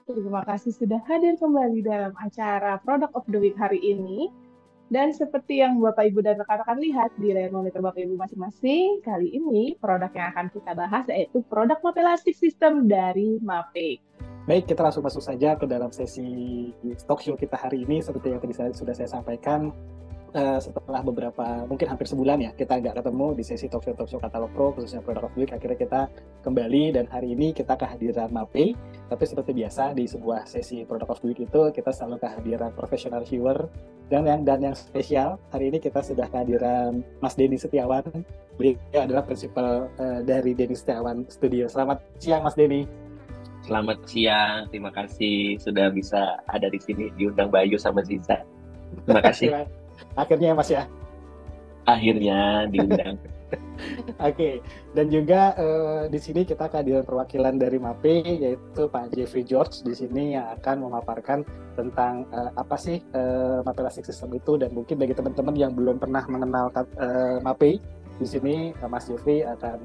Terima kasih sudah hadir kembali dalam acara Product of the Week hari ini. Dan seperti yang Bapak Ibu dan rekan-rekan lihat di layar monitor Bapak Ibu masing-masing, kali ini produk yang akan kita bahas yaitu produk MAPE Elastic System dari MAPE. Baik, kita langsung masuk saja ke dalam sesi talk show kita hari ini. Seperti yang tadi sudah saya sampaikan, setelah beberapa, mungkin hampir sebulan ya, kita nggak ketemu di sesi talk show Katalog Pro, khususnya Product of the Week. Akhirnya kita kembali dan hari ini kita kehadiran MAPE. Tapi seperti biasa di sebuah sesi Product of the Week itu kita selalu kehadiran professional viewer dan yang spesial hari ini kita sudah kehadiran Mas Denny Setiawan. Beliau adalah prinsipal dari Denny Setiawan Studio. Selamat siang Mas Denny. Selamat siang, terima kasih sudah bisa ada di sini diundang Bayu sama Ziza. Terima kasih. Akhirnya Mas ya. Akhirnya diundang. Oke, dan juga di sini kita kehadiran perwakilan dari MAPE yaitu Pak Jeffrey George di sini yang akan memaparkan tentang apa sih MAPE Elastic System itu, dan mungkin bagi teman-teman yang belum pernah mengenal MAPE di sini Mas Jeffrey akan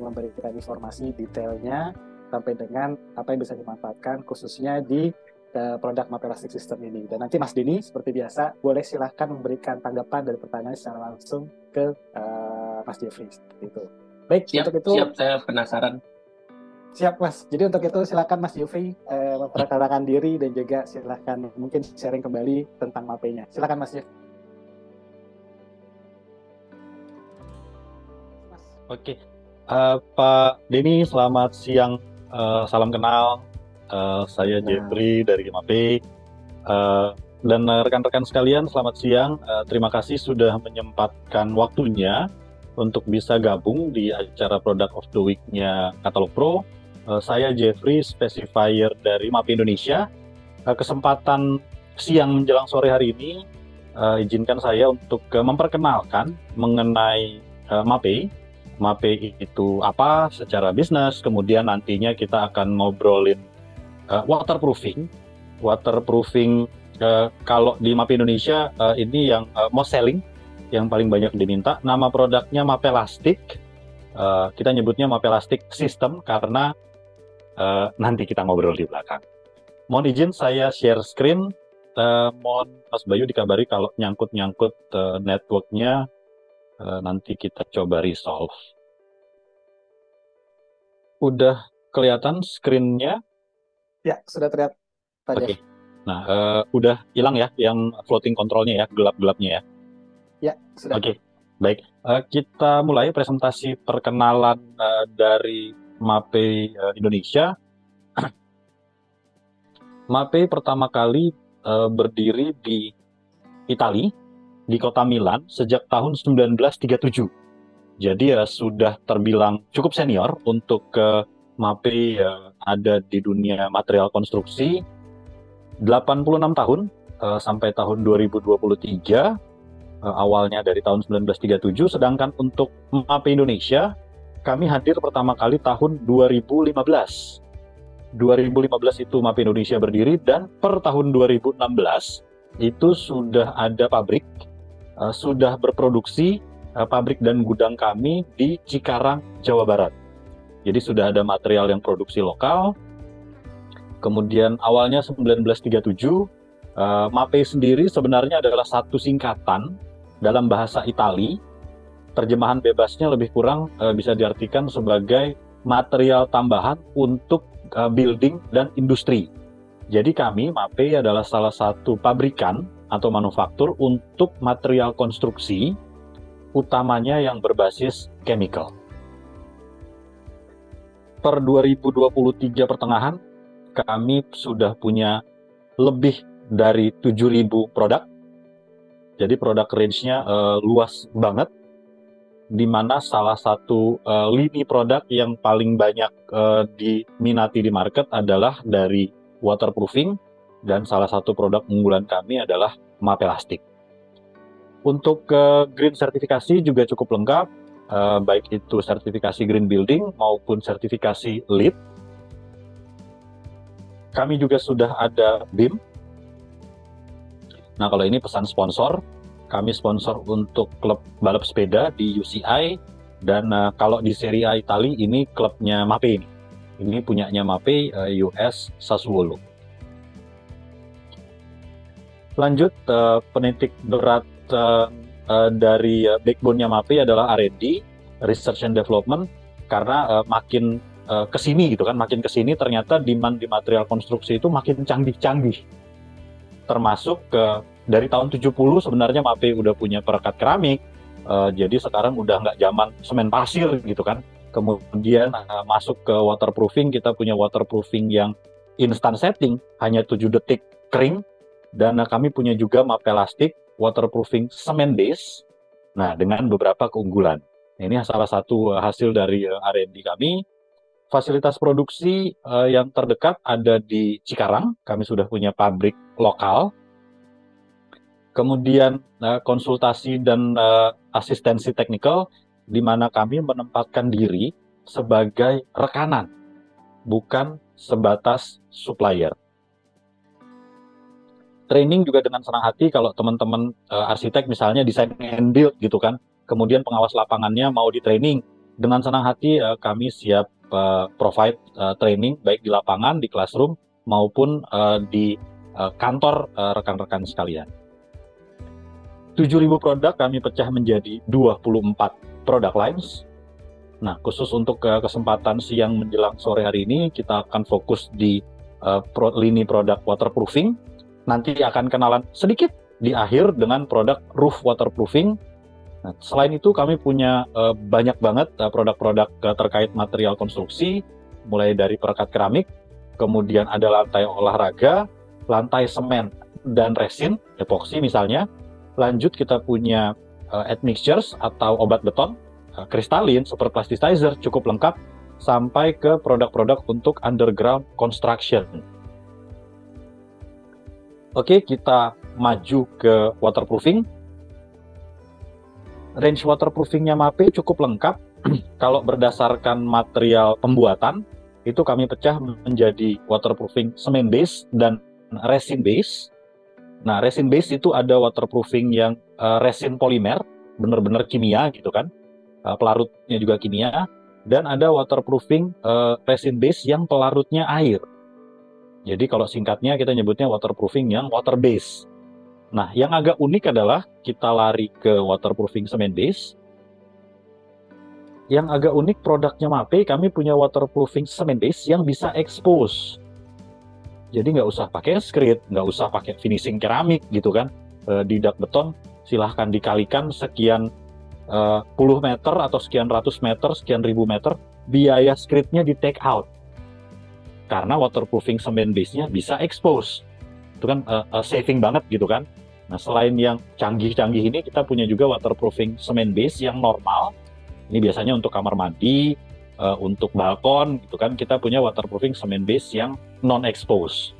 memberikan informasi detailnya sampai dengan apa yang bisa dimanfaatkan khususnya di produk MAPE Elastic System ini. Dan nanti Mas Denny seperti biasa boleh silahkan memberikan tanggapan dari pertanyaan secara langsung ke Mas Jeffrey itu. Baik, siap, untuk itu siap, saya penasaran. Siap Mas. Jadi untuk itu silakan Mas Jeffrey memperkenalkan diri dan juga silakan mungkin sharing kembali tentang MAPE-nya. Silakan Mas Jeffrey. Oke, Pak Denny, selamat siang. Salam kenal. Saya Jeffrey dari MAPE. Dan rekan-rekan sekalian, selamat siang. Terima kasih sudah menyempatkan waktunya untuk bisa gabung di acara Product of the Week-nya Katalog Pro. Saya Jeffrey, specifier dari MAPE Indonesia. Kesempatan siang menjelang sore hari ini, izinkan saya untuk memperkenalkan mengenai MAPE. MAPE itu apa secara bisnis, kemudian nantinya kita akan ngobrolin waterproofing. Waterproofing kalau di MAPE Indonesia ini yang most selling, yang paling banyak diminta. Nama produknya MAPE Elastic. Kita nyebutnya MAPE Elastic System karena nanti kita ngobrol di belakang. Mohon izin saya share screen. Mohon Mas Bayu dikabari kalau nyangkut-nyangkut networknya, nanti kita coba resolve. Udah kelihatan screen-nya? Ya, sudah terlihat. Oke. Nah, udah hilang ya yang floating control-nya ya, gelap-gelapnya ya? Ya, sudah. Oke, baik. Kita mulai presentasi perkenalan dari MAPE Indonesia. MAPE pertama kali berdiri di Italia, di kota Milan, sejak tahun 1937. Jadi ya sudah terbilang cukup senior untuk MAPE ada di dunia material konstruksi. 86 tahun sampai tahun 2023. Awalnya dari tahun 1937, sedangkan untuk MAPE Indonesia, kami hadir pertama kali tahun 2015. 2015 itu MAPE Indonesia berdiri, dan per tahun 2016 itu sudah ada pabrik, sudah berproduksi pabrik dan gudang kami di Cikarang, Jawa Barat. Jadi sudah ada material yang produksi lokal. Kemudian awalnya 1937, MAPE sendiri sebenarnya adalah satu singkatan dalam bahasa Itali. Terjemahan bebasnya lebih kurang bisa diartikan sebagai material tambahan untuk building dan industri. Jadi kami, MAPE adalah salah satu pabrikan atau manufaktur untuk material konstruksi, utamanya yang berbasis chemical. Per 2023 pertengahan, kami sudah punya lebih dari 7.000 produk. Jadi produk range-nya luas banget, di mana salah satu lini produk yang paling banyak diminati di market adalah dari waterproofing, dan salah satu produk unggulan kami adalah MAPE Elastic. Untuk green sertifikasi juga cukup lengkap, baik itu sertifikasi green building maupun sertifikasi LEED. Kami juga sudah ada BIM. Nah, kalau ini pesan sponsor, kami sponsor untuk klub balap sepeda di UCI, dan kalau di Serie A Italia ini klubnya MAPE ini. Ini punyanya MAPE US Sassuolo. Lanjut, penitik berat dari backbone-nya MAPE adalah R&D, Research and Development, karena makin kesini gitu kan, makin kesini ternyata demand di material konstruksi itu makin canggih-canggih. Termasuk dari tahun 70 sebenarnya MAPE udah punya perekat keramik, jadi sekarang udah nggak zaman semen pasir gitu kan. Kemudian masuk ke waterproofing, kita punya waterproofing yang instant setting, hanya 7 detik kering, dan kami punya juga MAPE Elastic waterproofing cement base, nah dengan beberapa keunggulan. Ini salah satu hasil dari R&D kami. Fasilitas produksi yang terdekat ada di Cikarang, kami sudah punya pabrik lokal. Kemudian konsultasi dan asistensi teknikal, di mana kami menempatkan diri sebagai rekanan, bukan sebatas supplier. Training juga dengan senang hati kalau teman-teman arsitek misalnya design and build gitu kan, kemudian pengawas lapangannya mau di training, dengan senang hati kami siap provide training baik di lapangan, di classroom maupun di kantor rekan-rekan sekalian. 7.000 produk kami pecah menjadi 24 product lines. Nah, khusus untuk kesempatan siang menjelang sore hari ini, kita akan fokus di lini produk waterproofing. Nanti akan kenalan sedikit di akhir dengan produk roof waterproofing. Nah, selain itu kami punya banyak banget produk-produk terkait material konstruksi, mulai dari perekat keramik, kemudian ada lantai olahraga, lantai semen dan resin, epoksi misalnya. Lanjut kita punya admixtures atau obat beton, kristalin, super plasticizer, cukup lengkap, sampai ke produk-produk untuk underground construction. Oke, kita maju ke waterproofing. Range waterproofingnya MAPE cukup lengkap. Kalau berdasarkan material pembuatan, itu kami pecah menjadi waterproofing cement base dan resin base. Nah, resin base itu ada waterproofing yang resin polimer, benar-benar kimia gitu kan, pelarutnya juga kimia, dan ada waterproofing resin base yang pelarutnya air. Jadi kalau singkatnya kita nyebutnya waterproofing yang water base. Nah, yang agak unik adalah kita lari ke waterproofing cement base. Yang agak unik produknya MAPE, kami punya waterproofing cement base yang bisa expose. Jadi nggak usah pakai skrit, nggak usah pakai finishing keramik gitu kan. Di dak beton silahkan dikalikan sekian puluh meter atau sekian ratus meter, sekian ribu meter, biaya skritnya di take out. Karena waterproofing cement base-nya bisa expose. Itu kan saving banget gitu kan. Nah, selain yang canggih-canggih ini, kita punya juga waterproofing cement base yang normal. Ini biasanya untuk kamar mandi, untuk balkon gitu kan, kita punya waterproofing cement base yang non-expose.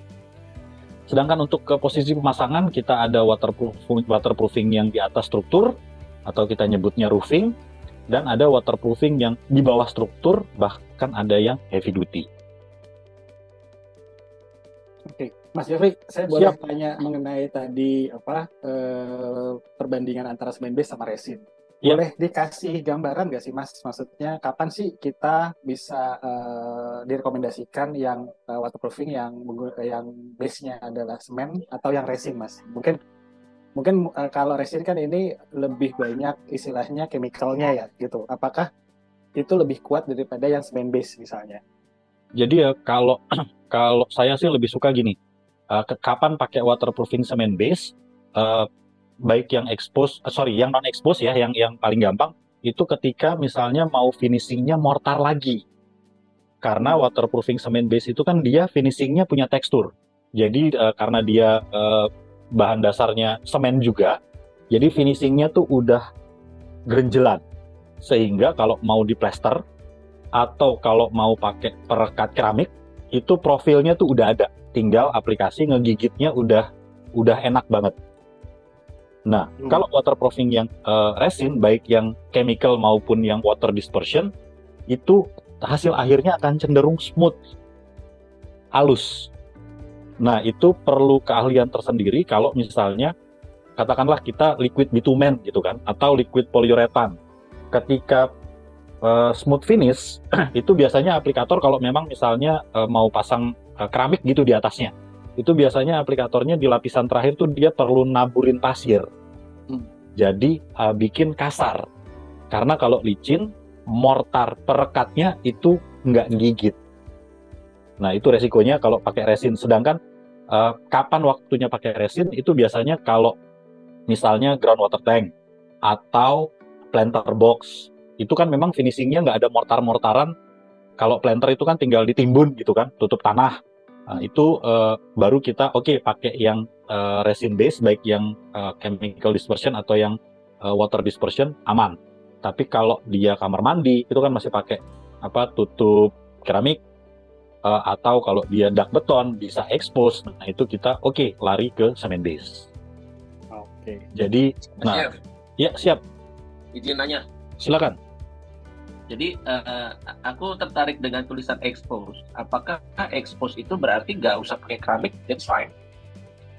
Sedangkan untuk ke posisi pemasangan, kita ada waterproofing yang di atas struktur, atau kita nyebutnya roofing, dan ada waterproofing yang di bawah struktur, bahkan ada yang heavy duty. Oke, Mas Jeffrey, saya boleh tanya mengenai tadi perbandingan antara cement base sama resin. Boleh dikasih gambaran nggak sih, Mas? Maksudnya kapan sih kita bisa direkomendasikan yang waterproofing yang base-nya adalah semen atau yang resin, Mas? Mungkin kalau resin kan ini lebih banyak istilahnya chemical-nya ya, gitu. Apakah itu lebih kuat daripada yang cement base misalnya? Jadi ya kalau saya sih lebih suka gini, kapan pakai waterproofing cement base, baik yang yang non expose ya, yang paling gampang itu ketika misalnya mau finishingnya mortar lagi, karena waterproofing cement base itu kan dia finishingnya punya tekstur, jadi karena dia bahan dasarnya semen juga, jadi finishingnya tuh udah gerenjelan, sehingga kalau mau diplester atau kalau mau pakai perekat keramik itu profilnya tuh udah ada, tinggal aplikasi ngegigitnya udah enak banget. Nah, kalau waterproofing yang resin, baik yang chemical maupun yang water dispersion, itu hasil akhirnya akan cenderung smooth, halus. Nah, itu perlu keahlian tersendiri kalau misalnya, katakanlah kita liquid bitumen gitu kan, atau liquid poliuretan. Ketika smooth finish, itu biasanya aplikator kalau memang misalnya mau pasang keramik gitu di atasnya, itu biasanya aplikatornya di lapisan terakhir tuh dia perlu naburin pasir. Jadi bikin kasar. Karena kalau licin, mortar perekatnya itu nggak gigit. Nah itu resikonya kalau pakai resin. Sedangkan kapan waktunya pakai resin itu biasanya kalau misalnya groundwater tank atau planter box. Itu kan memang finishingnya nggak ada mortar-mortaran. Kalau planter itu kan tinggal ditimbun gitu kan, tutup tanah. Nah, itu baru kita pakai yang resin base, baik yang chemical dispersion atau yang water dispersion, aman. Tapi kalau dia kamar mandi itu kan masih pakai tutup keramik, atau kalau dia dak beton bisa expose. Nah itu kita lari ke semen base. Jadi ya siap. Izin nanya. Silakan. Jadi aku tertarik dengan tulisan expose. Apakah expose itu berarti nggak usah pakai keramik? That's fine.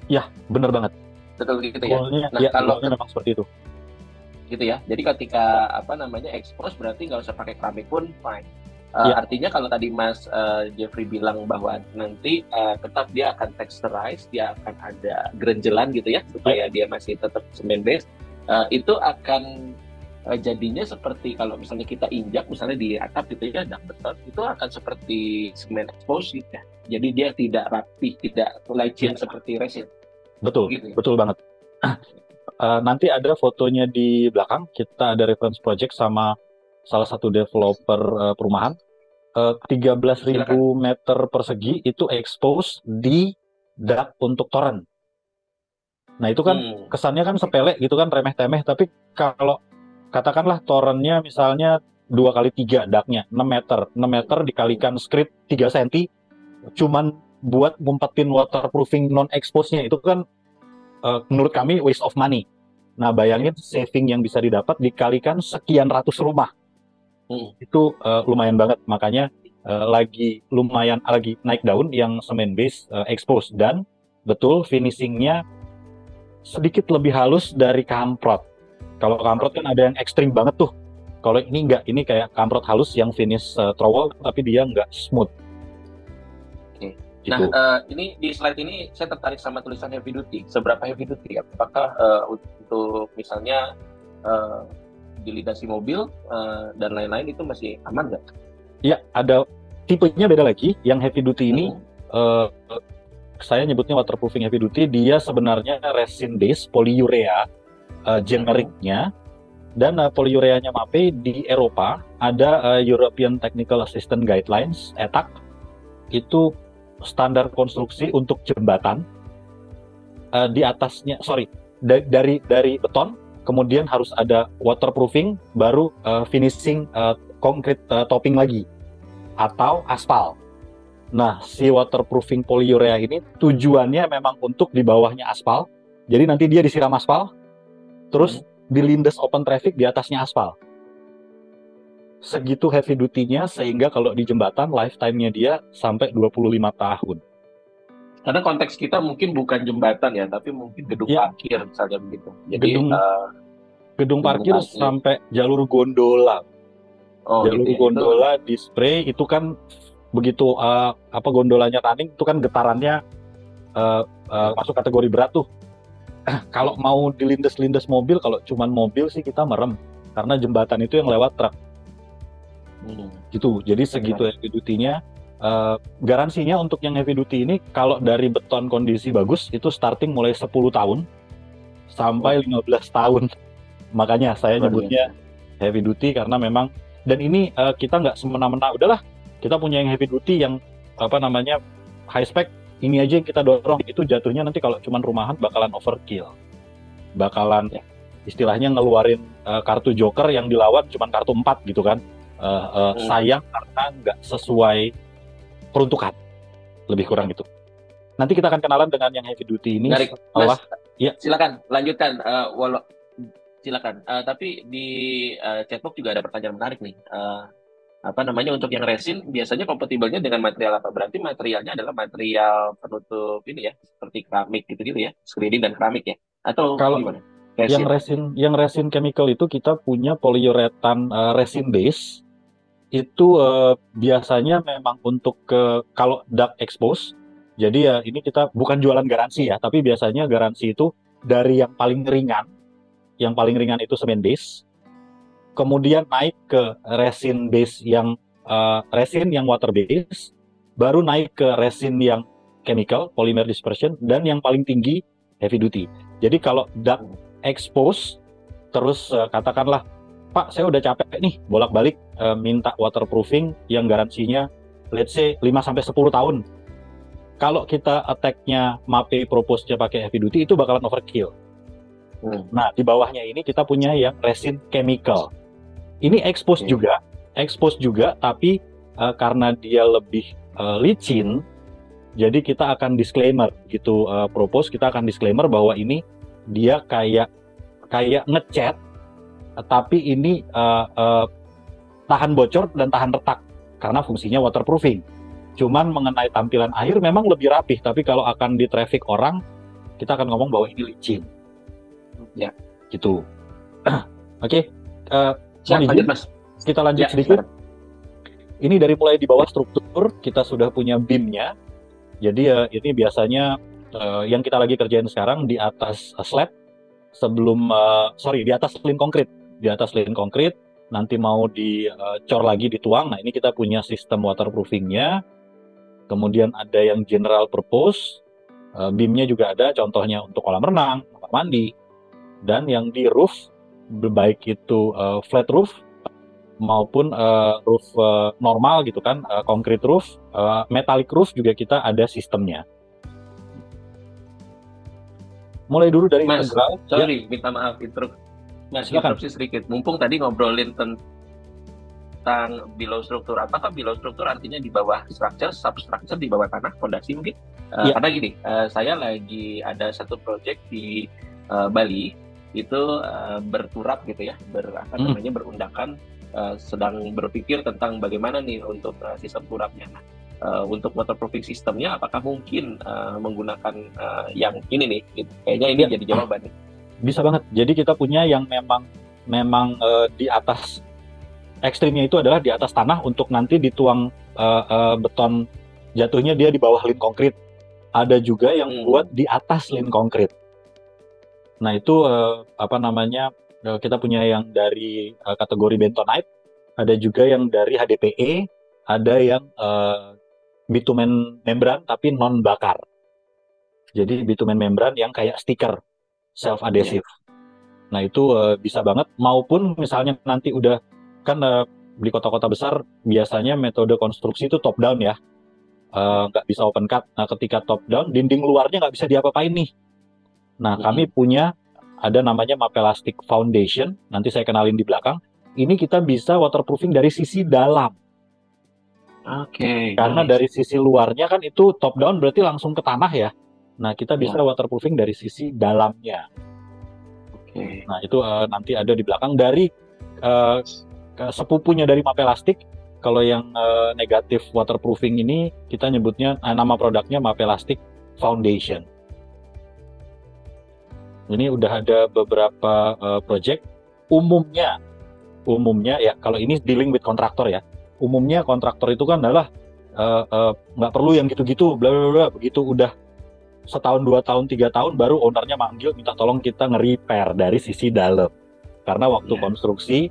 Ya, benar banget. Betul gitu ya. Nah, kalau memang seperti itu. Gitu ya. Jadi ketika expose berarti nggak usah pakai keramik pun fine. Artinya kalau tadi Mas Jeffrey bilang bahwa nanti tetap dia akan texturize, dia akan ada gerenjelan gitu ya, supaya dia masih tetap semen base. Itu akan jadinya seperti kalau misalnya kita injak misalnya di atap gitu ya, dak beton, itu akan seperti semen expose gitu ya. Jadi dia tidak rapi, tidak licin seperti resin. Betul, gitu ya? Betul banget. Nanti ada fotonya di belakang, kita ada reference project sama salah satu developer perumahan. 13.000 meter persegi itu expose di dak untuk toren. Nah itu kan kesannya kan sepele gitu kan, remeh-temeh, tapi kalau katakanlah torennya misalnya 2x3 daknya 6 meter dikalikan script 3 cm cuman buat ngumpetin waterproofing non-expose-nya itu kan menurut kami waste of money. Nah bayangin saving yang bisa didapat dikalikan sekian ratus rumah. Itu lumayan banget, makanya lagi naik daun yang semen base expose, dan betul finishingnya sedikit lebih halus dari kamprot. Kalau kamprot kan ada yang ekstrim banget tuh. Kalau ini enggak, ini kayak kamprot halus yang finish trowel tapi dia enggak smooth. Oke. Gitu. Nah, ini di slide ini saya tertarik sama tulisan heavy duty. Seberapa heavy duty? Apakah untuk misalnya dilidasi mobil dan lain-lain itu masih aman nggak? Ya, ada tipenya beda lagi. Yang heavy duty ini saya nyebutnya waterproofing heavy duty. Dia sebenarnya resin base polyurea. Generiknya, dan polyureanya MAPE di Eropa ada European Technical Assistance Guidelines (ETAG). Itu standar konstruksi untuk jembatan. Di atasnya dari beton, kemudian harus ada waterproofing, baru finishing concrete topping lagi atau aspal. Nah, si waterproofing polyurea ini tujuannya memang untuk di bawahnya aspal. Jadi nanti dia disiram aspal, terus dilindas open traffic di atasnya aspal. Segitu heavy duty-nya sehingga kalau di jembatan lifetime-nya dia sampai 25 tahun. Karena konteks kita mungkin bukan jembatan ya, tapi mungkin gedung parkir misalnya begitu. Jadi gedung parkir sampai jalur gondola. Jalur gondola di spray itu kan begitu gondolanya running itu kan getarannya masuk kategori berat tuh. Kalau mau dilindas-lindas mobil, kalau cuman mobil sih kita merem, karena jembatan itu yang lewat truk. Gitu. Jadi segitu heavy duty-nya. Garansinya untuk yang heavy duty ini, kalau dari beton kondisi bagus, itu starting mulai 10 tahun sampai 15 tahun. Makanya saya nyebutnya heavy duty, karena memang, dan ini kita nggak semena-mena, udahlah, kita punya yang heavy duty yang high spec, ini aja yang kita dorong. Itu jatuhnya nanti kalau cuman rumahan bakalan overkill, bakalan istilahnya ngeluarin kartu joker yang dilawan cuman kartu 4 gitu kan. Sayang karena nggak sesuai peruntukan, lebih kurang gitu. Nanti kita akan kenalan dengan yang heavy duty ini. Mas, silakan lanjutkan. Silakan. Tapi di chatbox juga ada pertanyaan menarik nih. Untuk yang resin biasanya kompatibelnya dengan material apa? Berarti materialnya adalah material penutup ini ya, seperti keramik gitu-gitu ya, screening dan keramik ya? Atau kalau gimana? Yang resin chemical itu kita punya polyuretan resin base. Itu biasanya memang untuk kalau dak expose Jadi ya ini kita bukan jualan garansi ya, tapi biasanya garansi itu dari yang paling ringan itu semen base, kemudian naik ke resin base yang resin yang water base, baru naik ke resin yang chemical, polymer dispersion, dan yang paling tinggi heavy duty. Jadi kalau duct expose, terus katakanlah, Pak, saya udah capek nih bolak-balik minta waterproofing yang garansinya let's say 5-10 tahun. Kalau kita attack-nya MAPE propose-nya pakai heavy duty, itu bakalan overkill. Nah, di bawahnya ini kita punya yang resin chemical. Ini expose juga, tapi karena dia lebih licin, jadi kita akan disclaimer gitu, propose kita akan disclaimer bahwa ini dia kayak ngecat, tapi ini tahan bocor dan tahan retak karena fungsinya waterproofing. Cuman mengenai tampilan air memang lebih rapih, tapi kalau akan di traffic orang, kita akan ngomong bahwa ini licin. Ya, gitu. Oke, lanjut, Mas. Kita lanjut sedikit. Ini dari mulai di bawah struktur, kita sudah punya beam-nya. Jadi ini biasanya yang kita lagi kerjain sekarang di atas slab, di atas lin konkrit. Di atas lin konkrit, nanti mau dicor lagi, dituang. Nah, ini kita punya sistem waterproofing-nya. Kemudian ada yang general purpose, beam-nya juga ada, contohnya untuk kolam renang, kamar mandi. Dan yang di roof, baik itu flat roof maupun roof normal gitu kan, concrete roof, metallic roof juga kita ada sistemnya. Mulai dulu dari Mas, integral. Sorry, minta maaf interupsi sedikit. Mumpung tadi ngobrolin tentang below struktur, apakah below struktur artinya di bawah structure, substructure di bawah tanah, fondasi mungkin? Karena gini, saya lagi ada satu project di Bali, itu berturap gitu ya, berundakan, sedang berpikir tentang bagaimana nih untuk sistem turapnya. Nah, untuk waterproofing sistemnya, apakah mungkin menggunakan yang ini nih? Gitu. Kayaknya ini jadi jawaban. Bisa banget. Jadi kita punya yang memang di atas, ekstrimnya itu adalah di atas tanah untuk nanti dituang beton, jatuhnya dia di bawah lin konkrit. Ada juga yang buat di atas lin konkrit. Nah itu kita punya yang dari kategori bentonite, ada juga yang dari HDPE, ada yang bitumen membran tapi non bakar. Jadi bitumen membran yang kayak stiker, self adhesive. Nah itu bisa banget. Maupun misalnya nanti udah kan di kota-kota besar biasanya metode konstruksi itu top down ya, nggak bisa open cut. Nah ketika top down, dinding luarnya nggak bisa diapa-apain nih. Nah kami punya ada namanya Mapelastic Foundation, nanti saya kenalin di belakang. Ini kita bisa waterproofing dari sisi dalam. Karena dari sisi luarnya kan itu top down berarti langsung ke tanah ya. Nah kita bisa waterproofing dari sisi dalamnya. Nah itu nanti ada di belakang dari sepupunya dari Mapelastic. Kalau yang negatif waterproofing ini kita nyebutnya, nama produknya Mapelastic Foundation. Ini udah ada beberapa project. Umumnya ya, kalau ini dealing with kontraktor ya. Umumnya kontraktor itu kan adalah nggak perlu yang gitu-gitu, bla bla bla. Begitu udah setahun, 2 tahun, 3 tahun, baru ownernya manggil minta tolong kita nge-repair dari sisi dalam. Karena waktu konstruksi,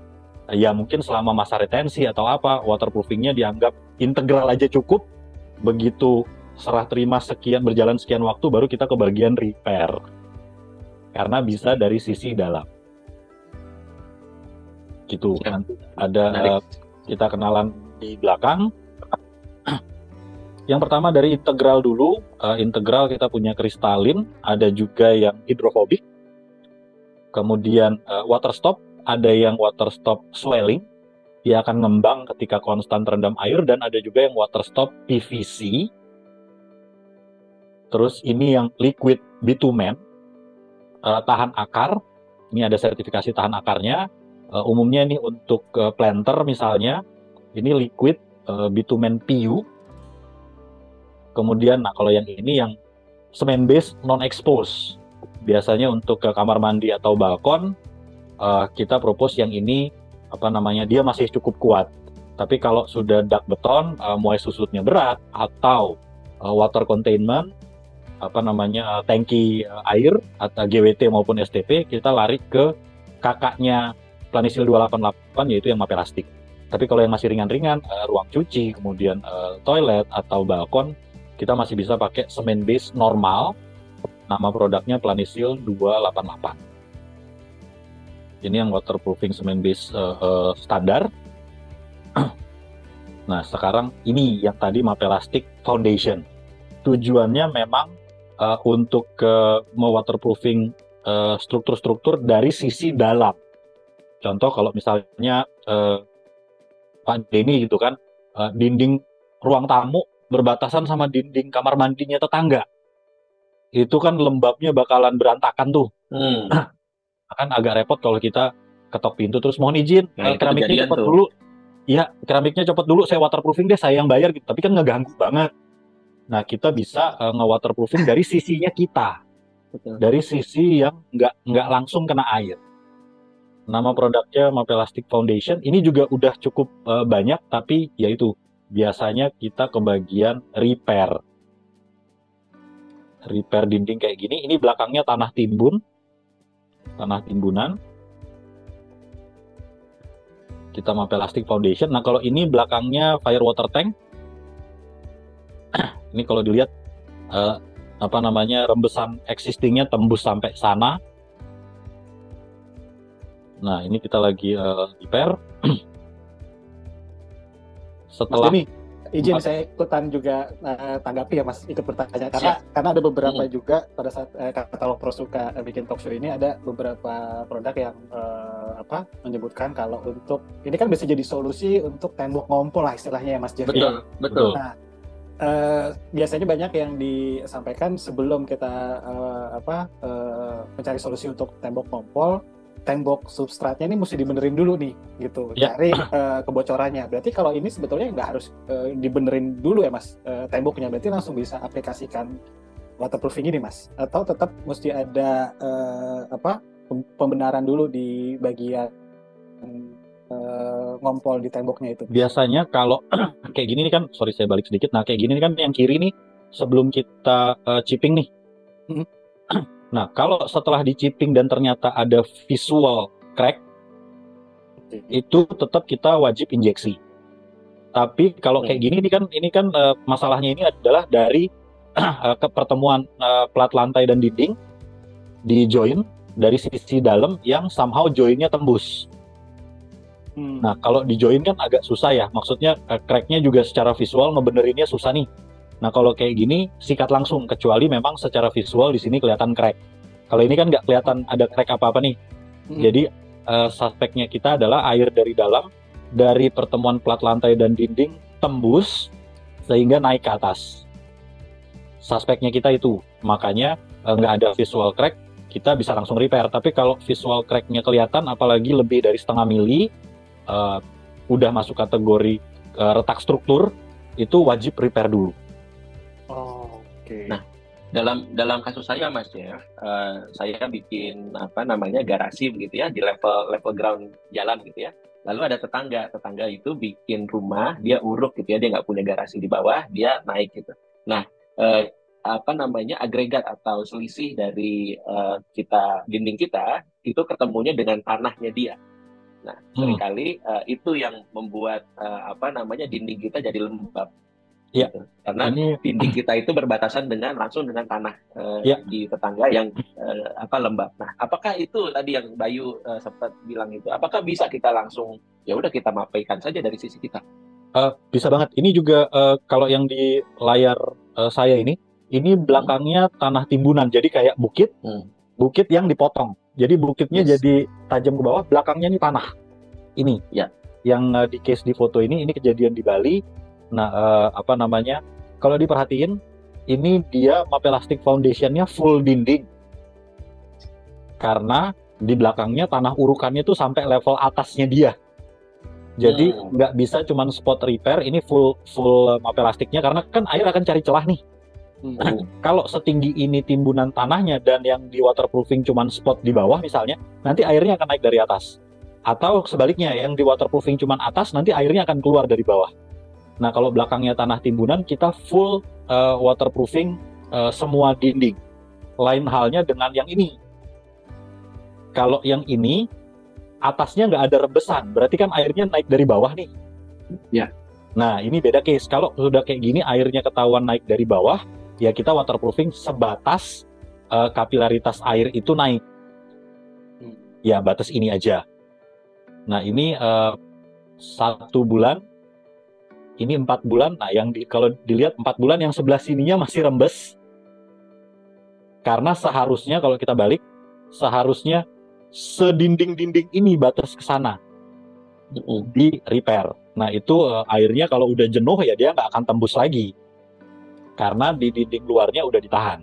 ya mungkin selama masa retensi atau apa, waterproofingnya dianggap integral aja cukup. Begitu serah terima berjalan sekian waktu, baru kita ke bagian repair. Karena bisa dari sisi dalam. Gitu. Nanti ada kita kenalan di belakang. Yang pertama dari integral dulu. Integral kita punya kristalin, ada juga yang hidrofobik. Kemudian water stop, ada yang water stop swelling. Dia akan ngembang ketika konstan terendam air, dan ada juga yang water stop PVC. Terus ini yang liquid bitumen, tahan akar. Ini ada sertifikasi tahan akarnya. Umumnya ini untuk planter misalnya, ini liquid bitumen PU. Kemudian, nah kalau yang ini yang semen base non expose. Biasanya untuk ke kamar mandi atau balkon, kita propose yang ini dia masih cukup kuat. Tapi kalau sudah dak beton, mulai susutnya berat atau water containment, tangki air atau GWT maupun STP, kita lari ke kakaknya Planisil 288 yaitu yang Mapelastik. Tapi kalau yang masih ringan-ringan, ruang cuci, kemudian toilet atau balkon, kita masih bisa pakai semen base normal. Nama produknya Planisil 288. Ini yang waterproofing semen base standar. Nah, sekarang ini yang tadi Mapelastik Foundation. Tujuannya memang untuk me-waterproofing struktur-struktur dari sisi dalam. Contoh kalau misalnya Pak Denny gitu kan, dinding ruang tamu berbatasan sama dinding kamar mandinya tetangga. Itu kan lembabnya bakalan berantakan tuh. Kan agak repot kalau kita ketok pintu terus mohon izin, keramiknya copot dulu. Iya, keramiknya copot dulu, saya waterproofing deh, saya yang bayar gitu. Tapi kan ngeganggu banget. Nah, kita bisa nge-waterproofing dari sisinya kita. Betul. Dari sisi yang nggak langsung kena air. Nama produknya Mapelastik Foundation. Ini juga udah cukup banyak, tapi yaitu biasanya kita ke bagian repair. Repair dinding kayak gini. Ini belakangnya tanah timbun. Tanah timbunan. Kita Mapelastik Foundation. Nah, kalau ini belakangnya fire water tank. Ini kalau dilihat rembesan existingnya tembus sampai sana. Nah, ini kita lagi repair. Setelah Mas Denny, izin saya ikutan juga tanggapi ya Mas, ikut bertanya karena ada beberapa juga pada saat katalog Prosuka bikin talk show ini ada beberapa produk yang menyebutkan kalau untuk ini kan bisa jadi solusi untuk tembok ngompol lah istilahnya ya Mas Jeff. Betul. Nah, biasanya banyak yang disampaikan sebelum kita mencari solusi untuk tembok ngompol, tembok substratnya ini mesti dibenerin dulu nih gitu, cari kebocorannya. Berarti kalau ini sebetulnya nggak harus dibenerin dulu ya Mas, temboknya, berarti langsung bisa aplikasikan waterproofing ini Mas, atau tetap mesti ada pembenaran dulu di bagian ngompol di temboknya itu. Biasanya kalau kayak gini nih kan, sorry saya balik sedikit. Nah, kayak gini nih kan yang kiri nih sebelum kita chipping nih. Nah, kalau setelah di-chipping dan ternyata ada visual crack, itu tetap kita wajib injeksi. Tapi kalau kayak gini ini kan masalahnya ini adalah dari pertemuan plat lantai dan dinding di join dari sisi dalam yang somehow joinnya tembus. Nah, kalau di join kan agak susah ya. Maksudnya cracknya juga secara visual ngebenerinnya susah nih. Nah, kalau kayak gini sikat langsung, kecuali memang secara visual di sini kelihatan crack. Kalau ini kan nggak kelihatan ada crack apa-apa nih. Jadi suspeknya kita adalah air dari dalam, dari pertemuan plat lantai dan dinding tembus sehingga naik ke atas. Suspeknya kita itu. Makanya nggak ada visual crack, kita bisa langsung repair. Tapi kalau visual cracknya kelihatan, apalagi lebih dari setengah mili, udah masuk kategori retak struktur, itu wajib repair dulu. Oke. Nah, dalam kasus saya Mas ya, saya bikin garasi begitu ya di level ground jalan gitu ya. Lalu ada tetangga itu bikin rumah, dia uruk gitu ya, dia nggak punya garasi di bawah, dia naik gitu. Nah, agregat atau selisih dari dinding kita itu ketemunya dengan tanahnya dia. Nah, seringkali itu yang membuat dinding kita jadi lembab. Ya. Gitu. Karena dinding kita itu berbatasan langsung dengan tanah di tetangga yang lembab. Nah, apakah itu tadi yang Bayu sempat bilang itu? Apakah bisa kita langsung ya udah kita mapaikan saja dari sisi kita? Bisa banget. Ini juga kalau yang di layar saya ini belakangnya tanah timbunan. Jadi kayak bukit yang dipotong. Jadi bukitnya jadi tajam ke bawah, belakangnya ini tanah. Ini yang di case di foto ini kejadian di Bali. Nah, kalau diperhatiin, ini dia Mapelastik Foundation-nya full dinding. Karena di belakangnya tanah urukannya tuh sampai level atasnya dia. Jadi nggak bisa cuman spot repair, ini full Mapelastiknya, karena kan air akan cari celah nih. Kalau setinggi ini timbunan tanahnya dan yang di waterproofing cuman spot di bawah misalnya, nanti airnya akan naik dari atas. Atau sebaliknya, yang di waterproofing cuman atas, nanti airnya akan keluar dari bawah. Nah, kalau belakangnya tanah timbunan, kita full waterproofing semua dinding. Lain halnya dengan yang ini. Kalau yang ini, atasnya nggak ada rembesan, berarti kan airnya naik dari bawah nih. Ya. Nah, ini beda case. Kalau sudah kayak gini, airnya ketahuan naik dari bawah, ya kita waterproofing sebatas kapilaritas air itu naik. Ya, batas ini aja. Nah, ini 1 bulan, ini 4 bulan. Nah, kalau dilihat 4 bulan, yang sebelah sininya masih rembes. Karena seharusnya, kalau kita balik, seharusnya sedinding-dinding ini batas ke sana. Di repair. Nah, itu airnya kalau udah jenuh, ya dia nggak akan tembus lagi. Karena di dinding luarnya udah ditahan.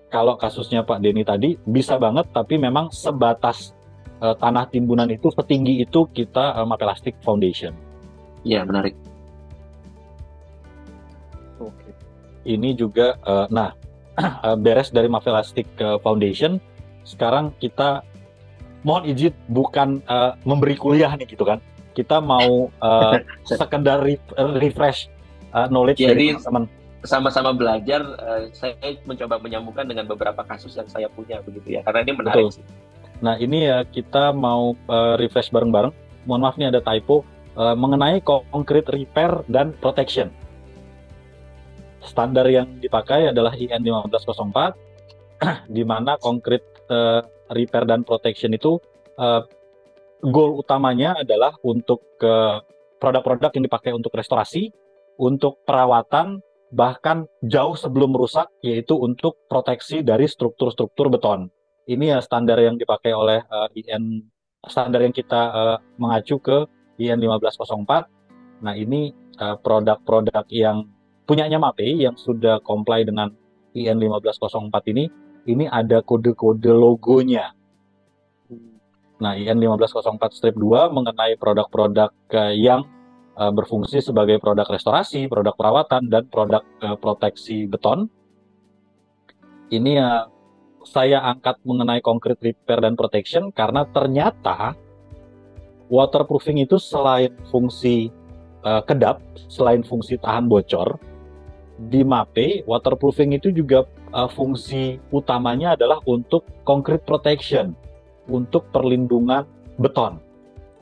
Kalau kasusnya Pak Denny tadi, bisa banget, tapi memang sebatas tanah timbunan itu, setinggi itu kita Mapelastic Foundation. Iya, menarik. Oke. Ini juga, beres dari Mapelastic Foundation, sekarang kita mohon izin bukan memberi kuliah nih gitu kan. Kita mau sekedar refresh knowledge dari Jadi teman-teman. sama-sama belajar, saya mencoba menyambungkan dengan beberapa kasus yang saya punya begitu ya, karena ini menarik. Betul. Nah, ini ya kita mau refresh bareng-bareng. Mohon maaf nih ada typo mengenai concrete repair dan protection. Standar yang dipakai adalah IN 1504, di mana concrete repair dan protection itu goal utamanya adalah untuk produk-produk yang dipakai untuk restorasi, untuk perawatan, bahkan jauh sebelum rusak, yaitu untuk proteksi dari struktur-struktur beton. Ini ya standar yang dipakai oleh IN, standar yang kita mengacu ke IN 1504. Nah, ini produk-produk yang punyanya MAPE yang sudah comply dengan IN 1504 ini ada kode-kode logonya. Nah, IN 1504-2 mengenai produk-produk yang berfungsi sebagai produk restorasi, produk perawatan, dan produk proteksi beton. Ini saya angkat mengenai concrete repair dan protection karena ternyata waterproofing itu selain fungsi kedap, selain fungsi tahan bocor, di MAPE waterproofing itu juga fungsi utamanya adalah untuk concrete protection, untuk perlindungan beton.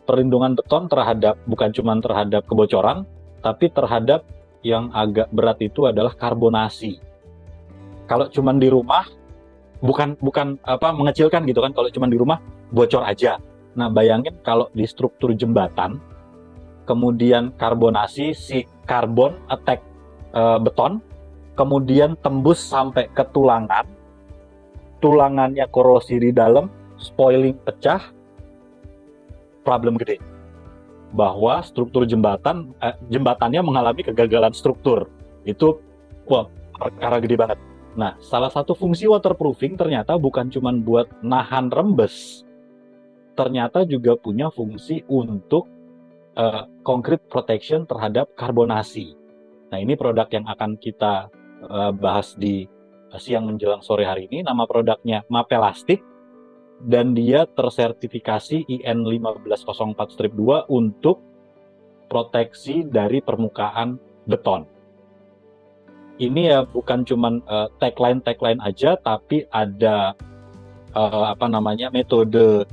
Perlindungan beton terhadap, bukan cuma terhadap kebocoran, tapi terhadap yang agak berat itu adalah karbonasi. Kalau cuma di rumah, bukan mengecilkan gitu kan, kalau cuma di rumah bocor aja. Nah, bayangin kalau di struktur jembatan, kemudian karbonasi, si karbon attack beton, kemudian tembus sampai ke tulangan, tulangannya korosi di dalam, spoiling pecah, problem gede. Bahwa struktur jembatannya mengalami kegagalan struktur. Itu perkara gede banget. Nah, salah satu fungsi waterproofing ternyata bukan cuma buat nahan rembes, ternyata juga punya fungsi untuk concrete protection terhadap karbonasi. Nah, ini produk yang akan kita bahas di siang menjelang sore hari ini. Nama produknya Mapelastic, dan dia tersertifikasi IN 1504-2 untuk proteksi dari permukaan beton. Ini ya bukan cuma tagline aja, tapi ada metode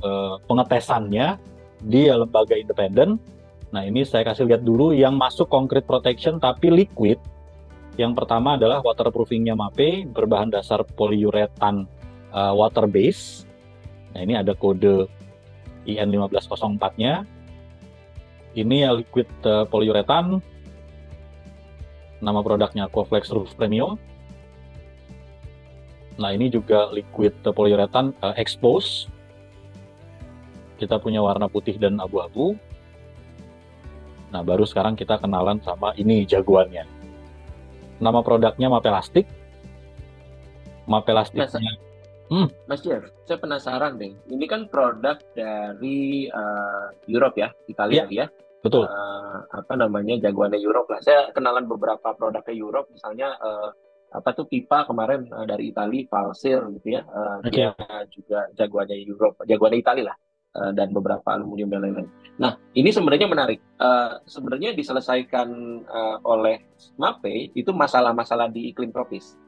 pengetesannya di lembaga independen. Nah, ini saya kasih lihat dulu yang masuk concrete protection tapi liquid. Yang pertama adalah waterproofingnya MAPE berbahan dasar polyurethane water base. Nah, ini ada kode IN 1504-nya. Ini ya liquid polyurethane. Nama produknya Aquaflex Roof Premium. Nah, ini juga liquid polyurethane expose. Kita punya warna putih dan abu-abu. Nah, baru sekarang kita kenalan sama ini jagoannya. Nama produknya Mapelastic. Mapelasticnya. Mas Jeff, saya penasaran deh. Ini kan produk dari Europe ya, Italia ya. Betul. Jagoannya Europe lah. Saya kenalan beberapa produknya Europe, misalnya pipa kemarin dari Italia, Valsir gitu ya. Dia juga jagoannya Europe, jagoannya Italia lah. dan beberapa aluminium dan lain-lain. Nah, ini sebenarnya menarik. Sebenarnya diselesaikan oleh MAPE itu masalah-masalah di iklim tropis.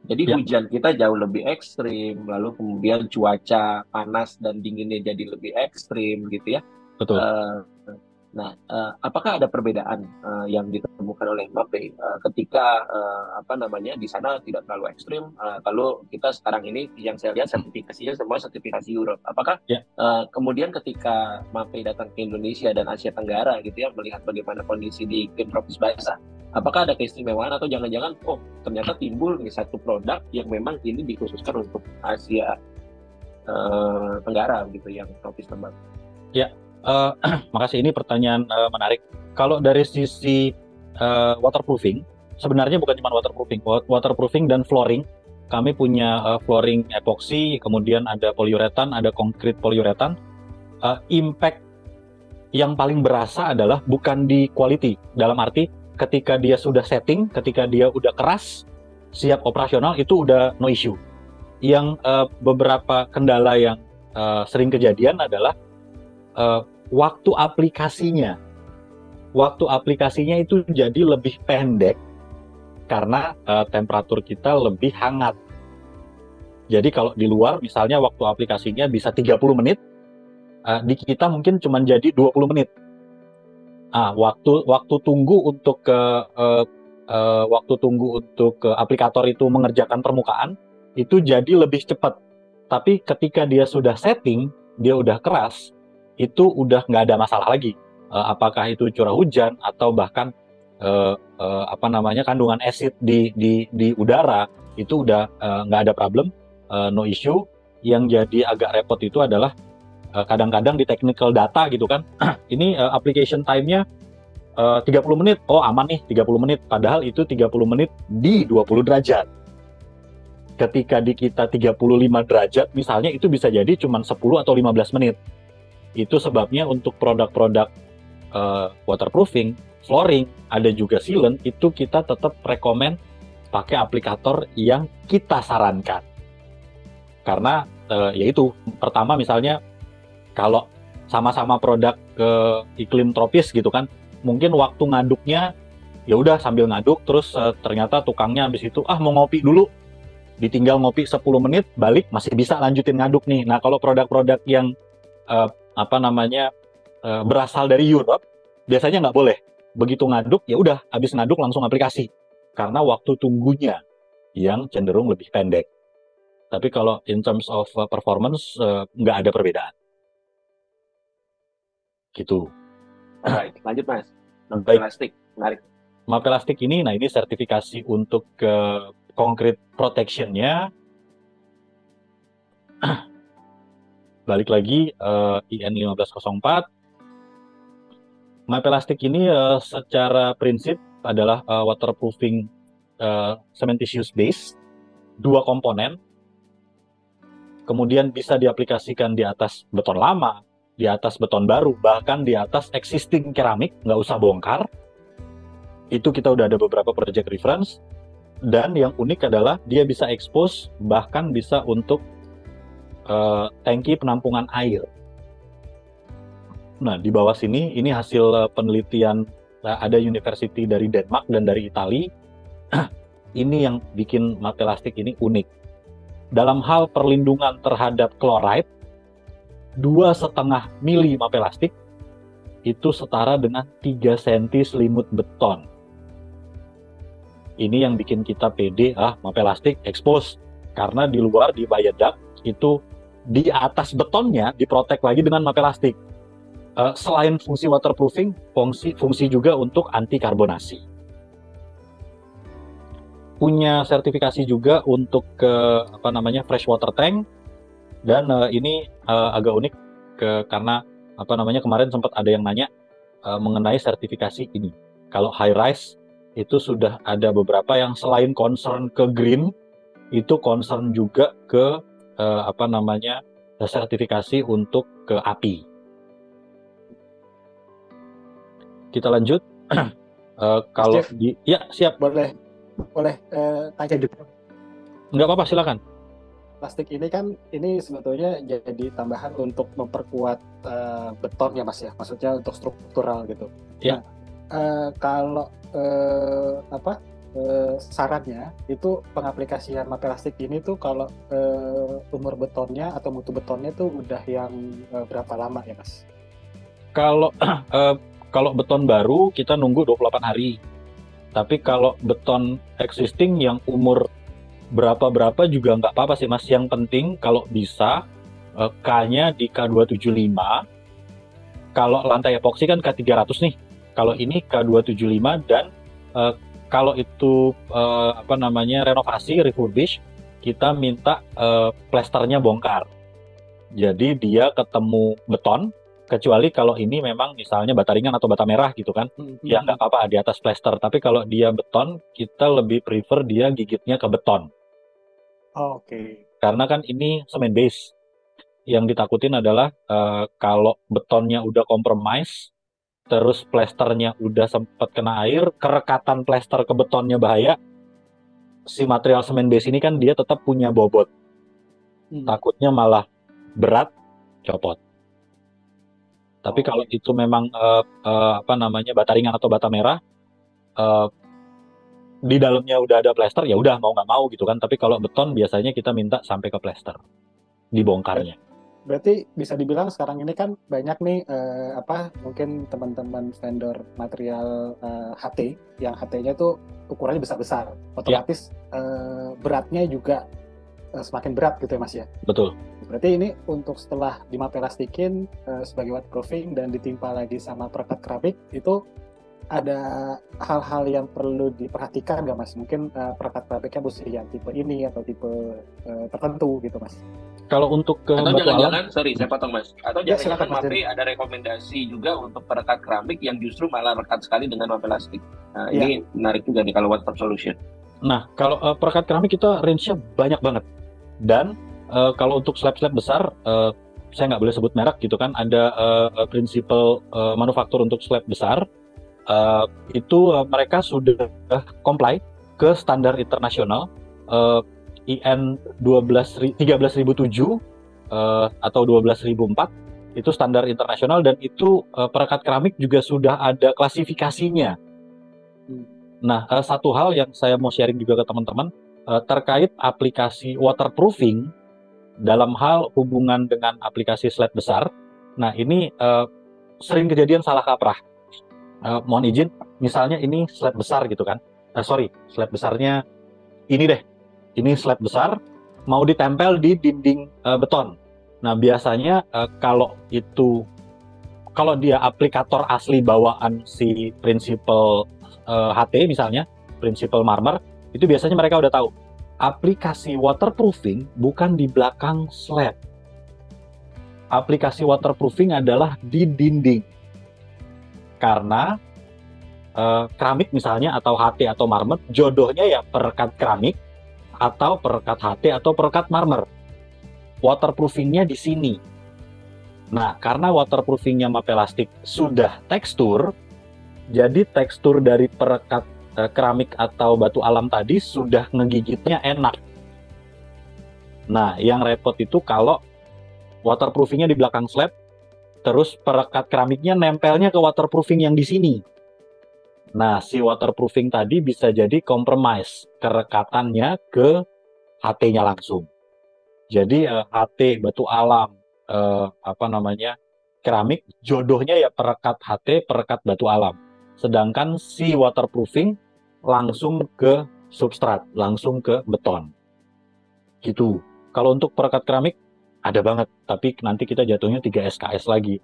Jadi Ya, hujan kita jauh lebih ekstrim, lalu kemudian cuaca panas dan dinginnya jadi lebih ekstrim gitu ya. betul. Eh, Nah, apakah ada perbedaan yang ditemukan oleh MAPE ketika di sana tidak terlalu ekstrim? Kalau kita sekarang ini yang saya lihat sertifikasinya semua sertifikasi Europe. Apakah Ya. kemudian ketika MAPE datang ke Indonesia dan Asia Tenggara gitu ya melihat bagaimana kondisi di iklim tropis basah, apakah ada keistimewaan atau jangan-jangan ternyata timbul nih satu produk yang memang ini dikhususkan untuk Asia Tenggara gitu yang tropis tembak? Ya, makasih, ini pertanyaan menarik. Kalau dari sisi waterproofing, sebenarnya bukan cuma waterproofing dan flooring. Kami punya flooring epoxy, kemudian ada poliuretan, ada konkrit poliuretan. Impact yang paling berasa adalah bukan di quality, dalam arti ketika dia sudah setting, ketika dia udah keras, siap operasional, itu udah no issue. Yang beberapa kendala yang sering kejadian adalah waktu aplikasinya itu jadi lebih pendek karena temperatur kita lebih hangat. Jadi kalau di luar misalnya waktu aplikasinya bisa 30 menit, di kita mungkin cuma jadi 20 menit. Waktu tunggu untuk aplikator itu mengerjakan permukaan itu jadi lebih cepat. Tapi ketika dia sudah setting, dia udah keras, itu udah nggak ada masalah lagi. Apakah itu curah hujan atau bahkan kandungan asid di udara, itu udah nggak ada problem, no issue. Yang jadi agak repot itu adalah kadang-kadang di technical data gitu kan, ini application time-nya 30 menit, aman nih 30 menit, padahal itu 30 menit di 20 derajat. Ketika di kita 35 derajat misalnya, itu bisa jadi cuma 10 atau 15 menit. Itu sebabnya untuk produk-produk waterproofing, flooring, ada juga sealant, itu kita tetap rekomen pakai aplikator yang kita sarankan. Karena yaitu, pertama misalnya kalau sama-sama produk ke iklim tropis gitu kan, mungkin waktu ngaduknya ya udah sambil ngaduk, terus ternyata tukangnya habis itu mau ngopi dulu, ditinggal ngopi 10 menit, balik masih bisa lanjutin ngaduk nih. Nah, kalau produk-produk yang berasal dari Europe, biasanya nggak boleh. Begitu ngaduk, ya udah habis ngaduk langsung aplikasi, karena waktu tunggunya yang cenderung lebih pendek. Tapi kalau in terms of performance, nggak ada perbedaan. Gitu. Alright, lanjut Mas. Baik. Plastik, menarik. Mapelastik ini, ini sertifikasi untuk concrete protection-nya. Balik lagi, IN 1504. Mapelastik ini secara prinsip adalah waterproofing cementitious base, 2 komponen. Kemudian bisa diaplikasikan di atas beton lama, di atas beton baru, bahkan di atas existing keramik, nggak usah bongkar. Itu kita udah ada beberapa project reference. Dan yang unik adalah dia bisa expose, bahkan bisa untuk tangki penampungan air. Nah, di bawah sini, ini hasil penelitian, ada university dari Denmark dan dari Italia. Ini yang bikin Mapelastik ini unik. Dalam hal perlindungan terhadap chloride, 2,5 mili Mapelastik itu setara dengan 3 cm selimut beton. Ini yang bikin kita pede, Mapelastik expose. Karena di luar, di viaduct, itu di atas betonnya diprotek lagi dengan Mapelastik. Selain fungsi waterproofing, fungsi juga untuk anti karbonasi. Punya sertifikasi juga untuk fresh water tank. Dan ini agak unik karena kemarin sempat ada yang nanya mengenai sertifikasi ini. Kalau high rise itu sudah ada beberapa yang selain concern ke green, itu concern juga ke sertifikasi untuk ke api. Kita lanjut. Kalau siap, boleh tanya juga. Nggak apa-apa, silakan. plastik ini kan ini sebetulnya jadi tambahan untuk memperkuat beton ya Mas ya, maksudnya untuk struktural gitu. Ya. Kalau syaratnya itu pengaplikasian plastik ini tuh kalau umur betonnya atau mutu betonnya tuh udah yang berapa lama ya Mas? Kalau kalau beton baru kita nunggu 28 hari. Tapi kalau beton existing yang umur berapa juga nggak apa-apa sih Mas. Yang penting kalau bisa K-nya di K275. Kalau lantai epoksi kan K300 nih. Kalau ini K275 dan kalau itu renovasi, refurbish, kita minta plasternya bongkar. Jadi dia ketemu beton, kecuali kalau ini memang misalnya bata ringan atau bata merah gitu kan, ya nggak apa-apa di atas plaster. Tapi kalau dia beton, kita lebih prefer dia gigitnya ke beton. Oke. Karena kan ini semen base. Yang ditakutin adalah kalau betonnya udah compromise, terus plasternya udah sempat kena air, kerekatan plaster ke betonnya bahaya. Si material semen base ini kan dia tetap punya bobot. Takutnya malah berat, copot. Tapi kalau itu memang bata ringan atau bata merah, di dalamnya udah ada plaster, ya udah mau nggak mau gitu kan. Tapi kalau beton biasanya kita minta sampai ke plaster, dibongkarnya. Berarti bisa dibilang sekarang ini kan banyak nih mungkin teman-teman vendor material HT yang HT-nya tuh ukurannya besar-besar, otomatis beratnya juga semakin berat gitu ya Mas ya. Betul. Berarti ini untuk setelah dimapelastikin sebagai waterproofing dan ditimpa lagi sama perekat keramik, itu ada hal-hal yang perlu diperhatikan nggak Mas? Mungkin perekat keramiknya mesti yang tipe ini atau tipe tertentu gitu Mas. Kalau untuk ke atau jangan-jangan, sorry saya potong Mas, atau Ya, jangan-jangan silakan, Mas. MAPE ada rekomendasi juga untuk perekat keramik yang justru malah rekat sekali dengan plastik. Nah, ini menarik juga nih kalau Water Solution. Nah, kalau perekat keramik kita range-nya banyak banget. Dan kalau untuk slab-slab besar, saya nggak boleh sebut merek gitu kan, ada prinsipal manufaktur untuk slab besar, itu mereka sudah comply ke standar internasional, IN 13007 atau 12004, itu standar internasional, dan itu perekat keramik juga sudah ada klasifikasinya. Nah, satu hal yang saya mau sharing juga ke teman-teman terkait aplikasi waterproofing dalam hal hubungan dengan aplikasi slab besar. Nah, ini sering kejadian salah kaprah. Mohon izin, misalnya ini slab besar gitu kan. Slab besarnya ini deh. Ini slab besar mau ditempel di dinding beton. Nah, biasanya kalau dia aplikator asli bawaan si prinsipal HT misalnya, prinsipal marmer, itu biasanya mereka udah tahu. Aplikasi waterproofing bukan di belakang slab. Aplikasi waterproofing adalah di dinding. Karena keramik misalnya atau HT atau marmer, jodohnya ya perekat keramik atau perekat HT atau perekat marmer. Waterproofingnya di sini. Nah, karena waterproofingnya plastik sudah tekstur, jadi tekstur dari perekat keramik atau batu alam tadi sudah ngegigitnya enak. Nah, yang repot itu kalau waterproofingnya di belakang slab, terus perekat keramiknya nempelnya ke waterproofing yang di sini. Nah, si waterproofing tadi bisa jadi compromise kerekatannya ke HT-nya langsung. Jadi HT batu alam keramik jodohnya ya perekat HT, perekat batu alam. Sedangkan si waterproofing langsung ke substrat, langsung ke beton. Gitu. Kalau untuk perekat keramik ada banget, tapi nanti kita jatuhnya 3 SKS lagi.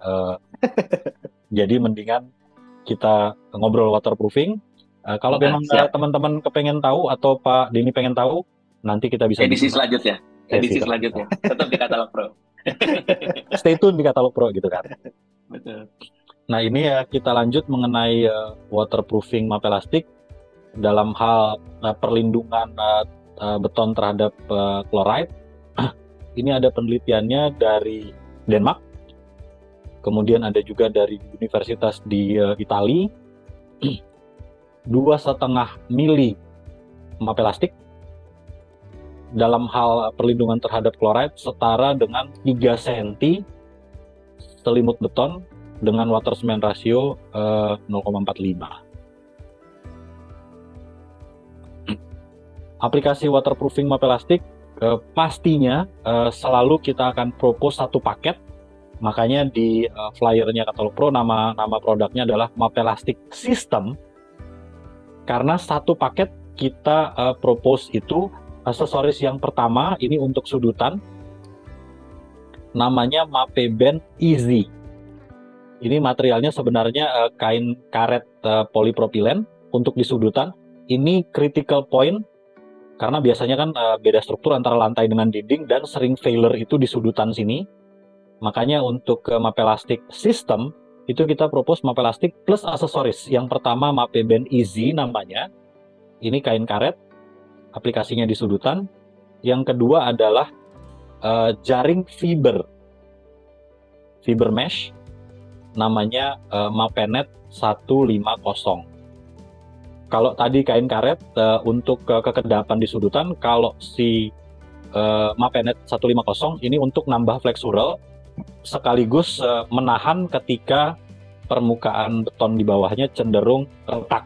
Jadi mendingan kita ngobrol waterproofing. Kalau memang teman-teman kepengen tahu atau Pak Denny pengen tahu, nanti kita bisa edisi selanjutnya. Tetap di Katalog Pro. Stay tune di Katalog Pro gitu kan. Betul. Nah, ini ya kita lanjut mengenai waterproofing plastik dalam hal perlindungan beton terhadap chloride. Ini ada penelitiannya dari Denmark, kemudian ada juga dari universitas di Italia. 2,5 mili plastik dalam hal perlindungan terhadap chloride setara dengan 3 cm selimut beton dengan water cement ratio 0,45. Aplikasi waterproofing Mapelastik pastinya selalu kita akan propose satu paket. Makanya di flyernya Katalog Pro nama produknya adalah Mapelastik System, karena satu paket kita propose itu aksesoris yang pertama ini untuk sudutan, namanya Mapeband Easy. Ini materialnya sebenarnya kain karet polipropilen untuk di sudutan. Ini critical point karena biasanya kan beda struktur antara lantai dengan dinding dan sering failure itu di sudutan sini. Makanya untuk Mapelastik System itu kita propose Mapelastik plus aksesoris. Yang pertama Mapeband Easy namanya. Ini kain karet, aplikasinya di sudutan. Yang kedua adalah jaring fiber mesh, namanya Mapenet 150. Kalau tadi kain karet untuk kekedapan di sudutan, kalau si Mapenet 150 ini untuk nambah flexural sekaligus menahan ketika permukaan beton di bawahnya cenderung retak.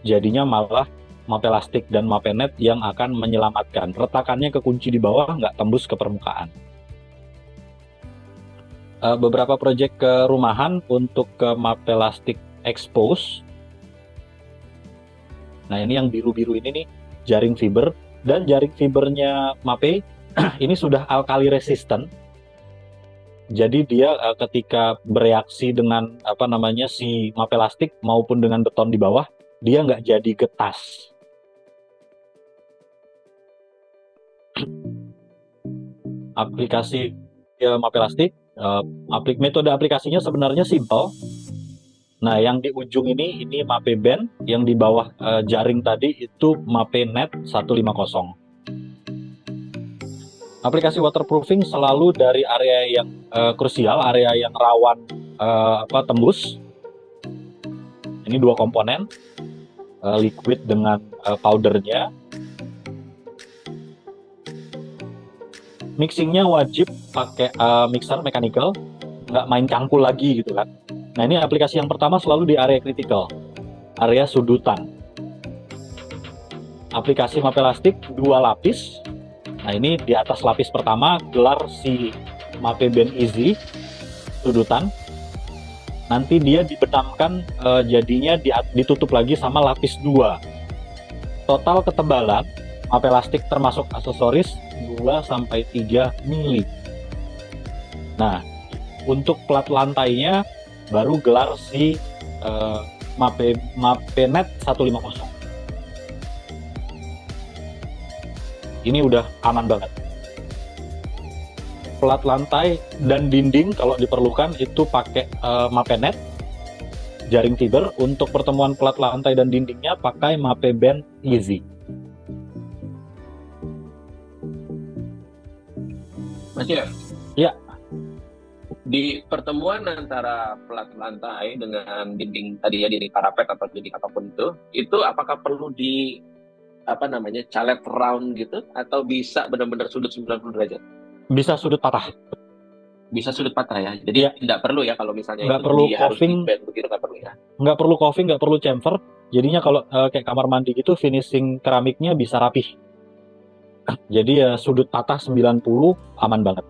Jadinya malah Mapelastik dan Mapenet yang akan menyelamatkan. Retakannya kekunci di bawah, nggak tembus ke permukaan. Beberapa proyek kerumahan untuk Mapelastik Expose. Nah, ini yang biru-biru ini nih, jaring fiber. Dan jaring fibernya Mape ini sudah alkali resistant. Jadi dia ketika bereaksi dengan si Mapelastik maupun dengan beton di bawah, dia nggak jadi getas. Aplikasi Mapelastik, metode aplikasinya sebenarnya simple. Nah, yang di ujung ini Mapeband, yang di bawah jaring tadi itu Mapenet 150. Aplikasi waterproofing selalu dari area yang krusial, area yang rawan tembus. Ini 2 komponen, liquid dengan powdernya. Mixingnya wajib pakai mixer mechanical, nggak main cangkul lagi gitu kan. Nah, ini aplikasi yang pertama selalu di area critical, area sudutan. Aplikasi Mapelastik 2 lapis. Nah, ini di atas lapis pertama gelar si Mapeband Easy sudutan. Nanti dia dibenamkan jadinya ditutup lagi sama lapis 2. Total ketebalan Mapelastik termasuk aksesoris 2-3 mili. Nah, untuk plat lantainya baru gelar si Mapenet 150. Ini udah aman banget. Plat lantai dan dinding kalau diperlukan itu pakai Mapenet jaring fiber. Untuk pertemuan plat lantai dan dindingnya pakai Mapeband Easy. Mas Jeff? Ya. Di pertemuan antara plat lantai dengan dinding tadi ya, dinding parapet atau dinding apapun itu apakah perlu calet round gitu, atau bisa benar-benar sudut 90 derajat? Bisa sudut patah. Bisa sudut patah ya. Jadi tidak perlu ya kalau misalnya nggak perlu coughing, begitu nggak perlu ya. Nggak perlu coughing, nggak perlu chamfer. Jadinya kalau kayak kamar mandi gitu, finishing keramiknya bisa rapih. Jadi ya sudut patah 90 aman banget.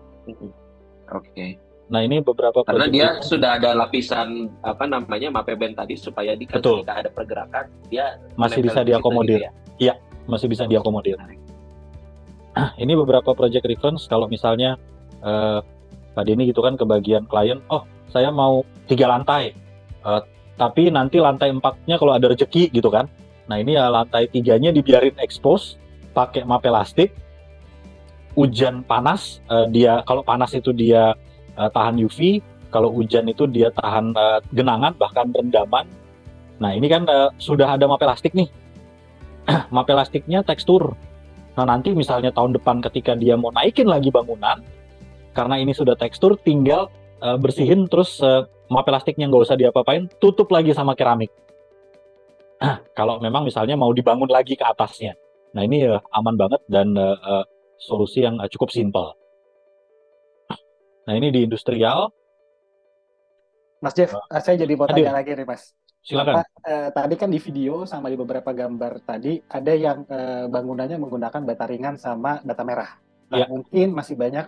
Oke. Nah, ini beberapa karena dia sudah ada lapisan Mapeband tadi supaya ketika ada pergerakan dia masih bisa diakomodir. Gitu ya? Iya, masih bisa diakomodir. Ini beberapa project reference kalau misalnya Pak Denny gitu kan ke bagian klien, saya mau 3 lantai, tapi nanti lantai 4-nya kalau ada rezeki gitu kan. Nah, ini ya lantai 3-nya dibiarin expose pakai Mapelastik. Hujan panas, dia kalau panas itu dia tahan UV, kalau hujan itu dia tahan genangan bahkan rendaman. Nah, ini kan sudah ada Mapelastik nih. Mapelastiknya tekstur. Nah, nanti misalnya tahun depan ketika dia mau naikin lagi bangunan, karena ini sudah tekstur, tinggal bersihin terus Mapelastiknya nggak usah diapa-apain, tutup lagi sama keramik. Kalau memang misalnya mau dibangun lagi ke atasnya. Nah ini aman banget dan solusi yang cukup simpel. Nah ini di industrial. Mas Jeff, saya jadi mau Hadir, tanya lagi nih Mas. silakan. Tadi kan di video sama di beberapa gambar tadi ada yang bangunannya menggunakan bata ringan sama bata merah. Nah, Ya. mungkin masih banyak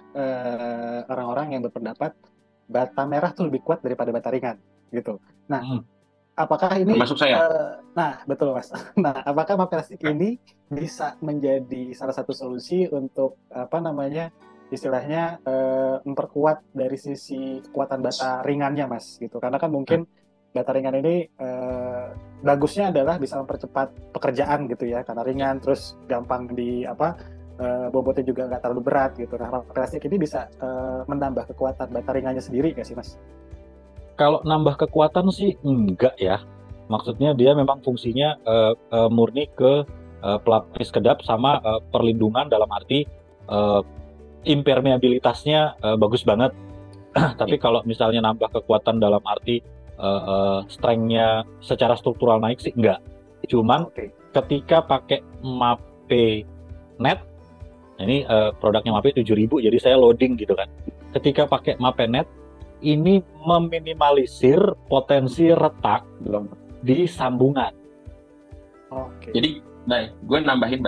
orang-orang yang berpendapat bata merah tuh lebih kuat daripada bata ringan, gitu. Nah, apakah ini? Termasuk saya. Nah, betul Mas. Nah, apakah map plastik ini bisa menjadi salah satu solusi untuk apa namanya? Istilahnya memperkuat dari sisi kekuatan bata ringannya, Mas, gitu. Karena kan mungkin bata ringan ini bagusnya adalah bisa mempercepat pekerjaan gitu ya, karena ringan, terus gampang di bobotnya juga nggak terlalu berat gitu. Nah, plastik ini bisa menambah kekuatan bata ringannya sendiri nggak sih, Mas? Kalau nambah kekuatan sih enggak ya. Maksudnya dia memang fungsinya murni ke pelapis kedap sama perlindungan dalam arti impermeabilitasnya bagus banget. Tapi kalau misalnya nambah kekuatan dalam arti strength-nya secara struktural naik sih enggak. Cuman ketika pakai MAPE Net, ini produknya MAPE 7000, jadi saya loading gitu kan. Ketika pakai MAPE Net, ini meminimalisir potensi retak di sambungan. Jadi baik, gue nambahin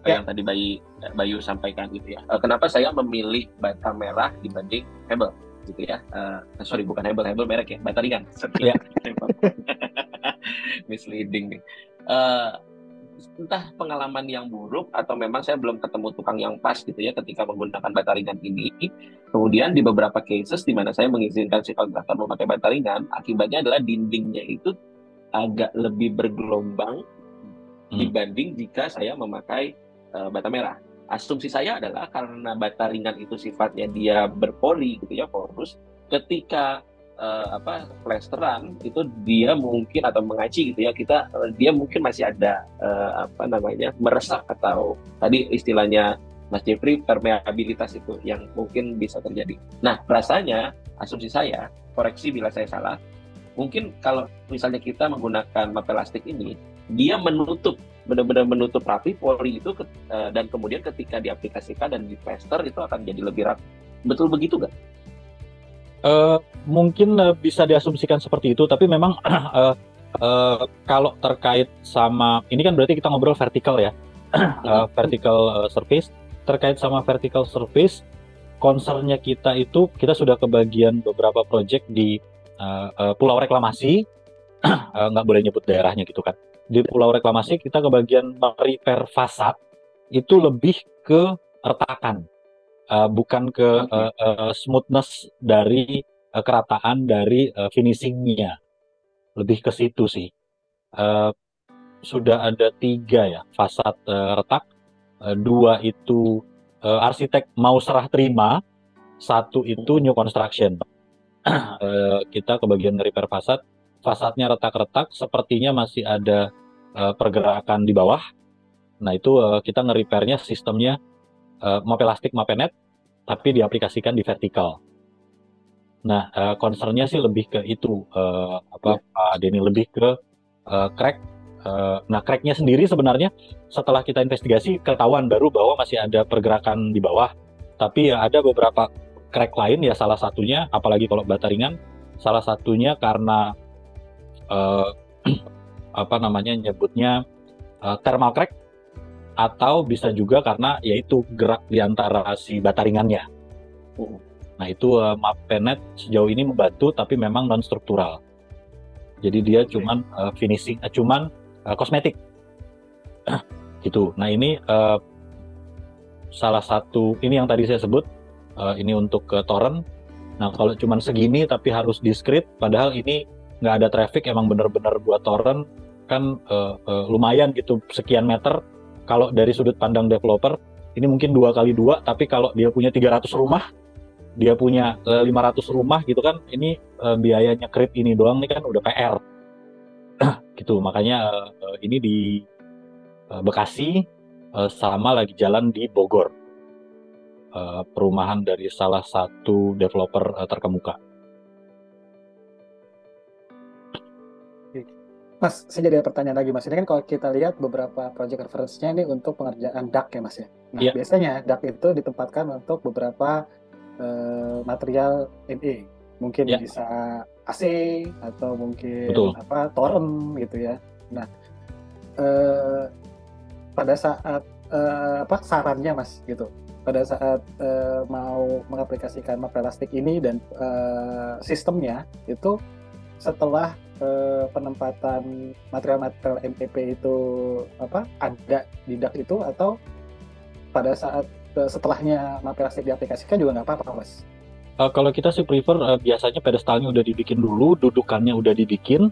yang tadi Bayu sampaikan gitu ya. Kenapa saya memilih bata merah dibanding Hebel gitu ya? Sorry, bukan Hebel merek ya, bata ringan. Misleading nih. Entah pengalaman yang buruk atau memang saya belum ketemu tukang yang pas gitu ya ketika menggunakan bata ringan ini. Kemudian di beberapa cases di mana saya mengizinkan si kontraktor memakai bata ringan, akibatnya adalah dindingnya itu agak lebih bergelombang dibanding jika saya memakai bata merah. Asumsi saya adalah karena bata ringan itu sifatnya dia berpoli gitu ya, porus, ketika plesteran itu dia mungkin atau mengaci gitu ya, dia mungkin masih ada meresap atau tadi istilahnya Mas Jeffrey permeabilitas itu yang mungkin bisa terjadi. Nah, rasanya asumsi saya, koreksi bila saya salah, mungkin kalau misalnya kita menggunakan MAPE plastik ini, dia benar-benar menutup rapi pori itu dan kemudian ketika diaplikasikan dan diplester itu akan jadi lebih rapi. Betul begitu nggak? Mungkin bisa diasumsikan seperti itu, tapi memang kalau terkait sama ini kan berarti kita ngobrol vertikal ya, vertical surface. Terkait sama vertical surface, concernnya kita itu kita sudah kebagian beberapa project di Pulau Reklamasi, nggak boleh nyebut daerahnya gitu kan. Di Pulau Reklamasi kita kebagian repair fasad itu lebih ke retakan, bukan ke smoothness dari kerataan dari finishingnya, lebih ke situ sih. Sudah ada 3 ya fasad retak, 2 itu arsitek mau serah terima, 1 itu new construction. Kita kebagian repair fasad, fasadnya retak-retak, sepertinya masih ada pergerakan di bawah. Nah itu kita nge-repairnya sistemnya MAPE plastik, MAPE Net, tapi diaplikasikan di vertikal. Nah concernnya sih lebih ke itu, Pak Denny, lebih ke crack. Nah cracknya sendiri sebenarnya setelah kita investigasi ketahuan baru bahwa masih ada pergerakan di bawah. Tapi ya ada beberapa crack lain ya, salah satunya apalagi kalau bata ringan, salah satunya karena nyebutnya thermal crack, atau bisa juga karena yaitu gerak di antara si bata ringannya. Nah itu MAPE Net sejauh ini membantu, tapi memang non struktural. Jadi dia cuman finishing, cuman kosmetik gitu. Nah ini salah satu ini yang tadi saya sebut, ini untuk toren. Nah kalau cuman segini tapi harus diskrit, padahal ini nggak ada traffic, emang bener-bener buat toren kan lumayan gitu, sekian meter. Kalau dari sudut pandang developer ini mungkin 2x2, tapi kalau dia punya 300 rumah, dia punya 500 rumah gitu kan, ini biayanya kredit ini doang nih kan udah PR gitu. Makanya ini di Bekasi sama lagi jalan di Bogor, perumahan dari salah satu developer terkemuka. Mas, saya jadi ada pertanyaan lagi Mas. Ini kan kalau kita lihat beberapa project reference-nya ini untuk pengerjaan duct ya Mas ya. Nah, Iya. biasanya duct itu ditempatkan untuk beberapa material ME. Mungkin Ya. bisa AC atau mungkin Betul. toren gitu ya. Nah, eh, pada saat sarannya Mas gitu. Pada saat mau mengaplikasikan plastik ini dan sistemnya itu setelah penempatan material-material MPP itu ada di duct itu, atau pada saat setelahnya plastik diaplikasikan juga nggak apa-apa Mas? Kalau kita sih prefer biasanya pedestalnya udah dibikin dulu, dudukannya udah dibikin,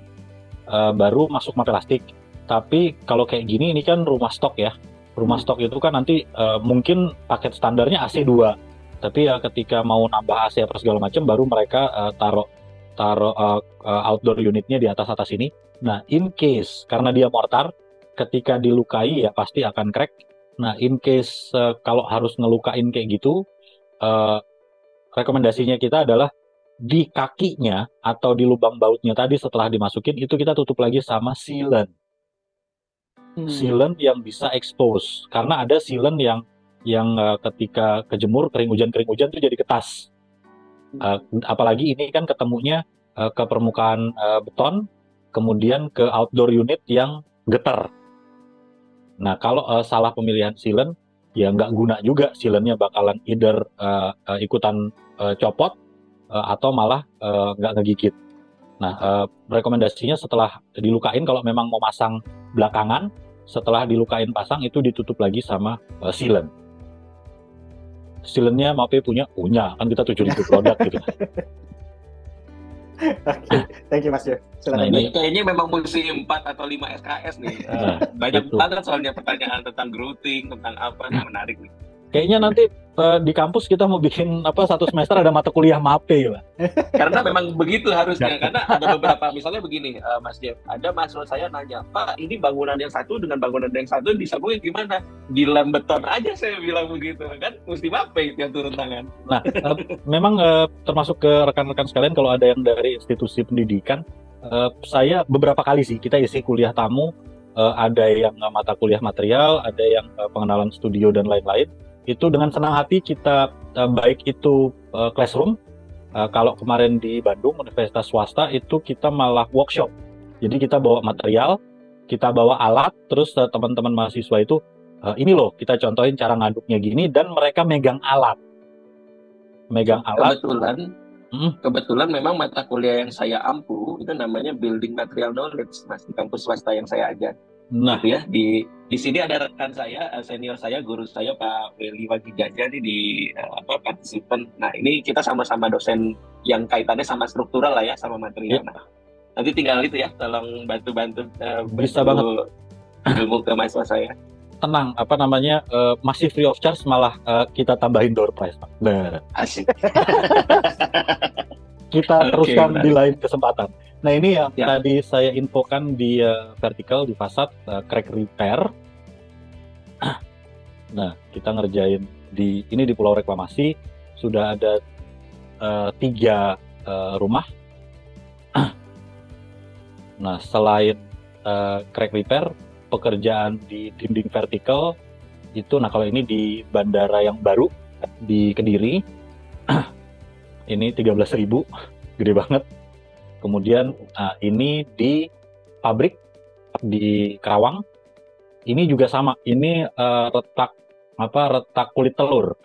baru masuk plastik. Tapi kalau kayak gini, ini kan rumah stok ya. Rumah stok itu kan nanti mungkin paket standarnya AC 2. Tapi ya ketika mau nambah AC apa segala macam, baru mereka taruh outdoor unitnya di atas ini. Nah, in case karena dia mortar, ketika dilukai ya pasti akan crack. Nah, in case kalau harus ngelukain kayak gitu, rekomendasinya kita adalah di kakinya atau di lubang bautnya tadi setelah dimasukin itu kita tutup lagi sama sealant. Sealant yang bisa expose, karena ada sealant yang ketika kejemur kering hujan tuh jadi ketas. Apalagi ini kan ketemunya ke permukaan beton, kemudian ke outdoor unit yang getar. Nah, kalau salah pemilihan sealant, ya nggak guna juga, sealantnya bakalan either ikutan copot atau malah nggak ngegigit. Nah, rekomendasinya setelah dilukain, kalau memang mau masang belakangan, setelah dilukain pasang itu ditutup lagi sama sealant. Sealantnya Mape punya, kan kita 7.000 produk gitu. Oke, thank you Mas Jo. Nah, ini kayaknya memang mesti 4 atau 5 SKS nih. Banyak banget soalnya pertanyaan tentang grouting, tentang apa, menarik nih. Kayaknya nanti di kampus kita mau bikin satu semester ada mata kuliah MAPE lah. Karena memang begitu harusnya. Karena ada beberapa, misalnya begini, Mas Jeff, ada mahasiswa saya nanya, Pak, ini bangunan yang satu dengan bangunan yang satu disambungin gimana? Di lem beton aja, saya bilang begitu. Kan mesti MAPE yang turun tangan. Nah, memang termasuk ke rekan-rekan sekalian, kalau ada yang dari institusi pendidikan, saya beberapa kali sih kita isi kuliah tamu, ada yang mata kuliah material, ada yang pengenalan studio dan lain-lain. Itu dengan senang hati kita, baik itu classroom, kalau kemarin di Bandung universitas swasta itu kita malah workshop. Jadi kita bawa material, kita bawa alat, terus teman-teman mahasiswa itu ini loh kita contohin cara ngaduknya gini, dan mereka megang alat. Kebetulan memang mata kuliah yang saya ampu itu namanya Building Material Knowledge, Mas, di kampus swasta yang saya ajar. Nah, gitu ya, di sini ada rekan saya, senior saya, guru saya Pak Willy Wagijaja nih di partisipan. Nah, ini kita sama-sama dosen yang kaitannya sama struktural lah ya, sama material. Ya. Nah, nanti tinggal itu ya, tolong bantu bisa banget ilmu ke mahasiswa saya. Tenang, masih free of charge, malah kita tambahin door prize, Pak. Nah, asik. Kita teruskan di lain kesempatan. Nah, ini yang tadi saya infokan di vertical, di fasad, crack repair. Nah, kita ngerjain di Pulau Reklamasi, sudah ada 3 rumah. Nah, selain crack repair, pekerjaan di dinding vertikal itu, nah kalau ini di bandara yang baru di Kediri, ini 13.000, gede banget. Kemudian ini di pabrik di Karawang, ini juga sama. Ini retak kulit telur.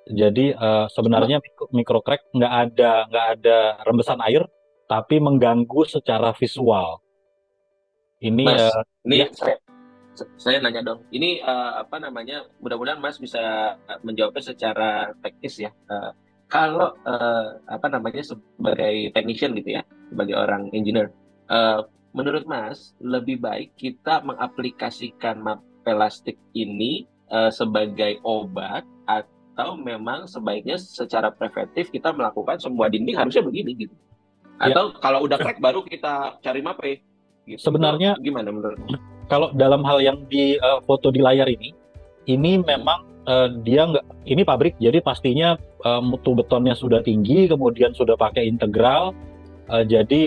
Jadi sebenarnya micro crack nggak ada rembesan air, tapi mengganggu secara visual. Ini Mas, saya nanya dong. Ini mudah-mudahan Mas bisa menjawabnya secara teknis ya. Kalau sebagai technician gitu ya, sebagai orang engineer, menurut Mas lebih baik kita mengaplikasikan plastik ini sebagai obat, atau memang sebaiknya secara preventif kita melakukan semua dinding harusnya begini gitu? Atau kalau udah crack baru kita cari MAPE? Gitu. Sebenarnya gimana menurut Mas? Kalau dalam hal yang di foto di layar ini memang dia nggak, ini pabrik, jadi pastinya mutu betonnya sudah tinggi, kemudian sudah pakai integral, jadi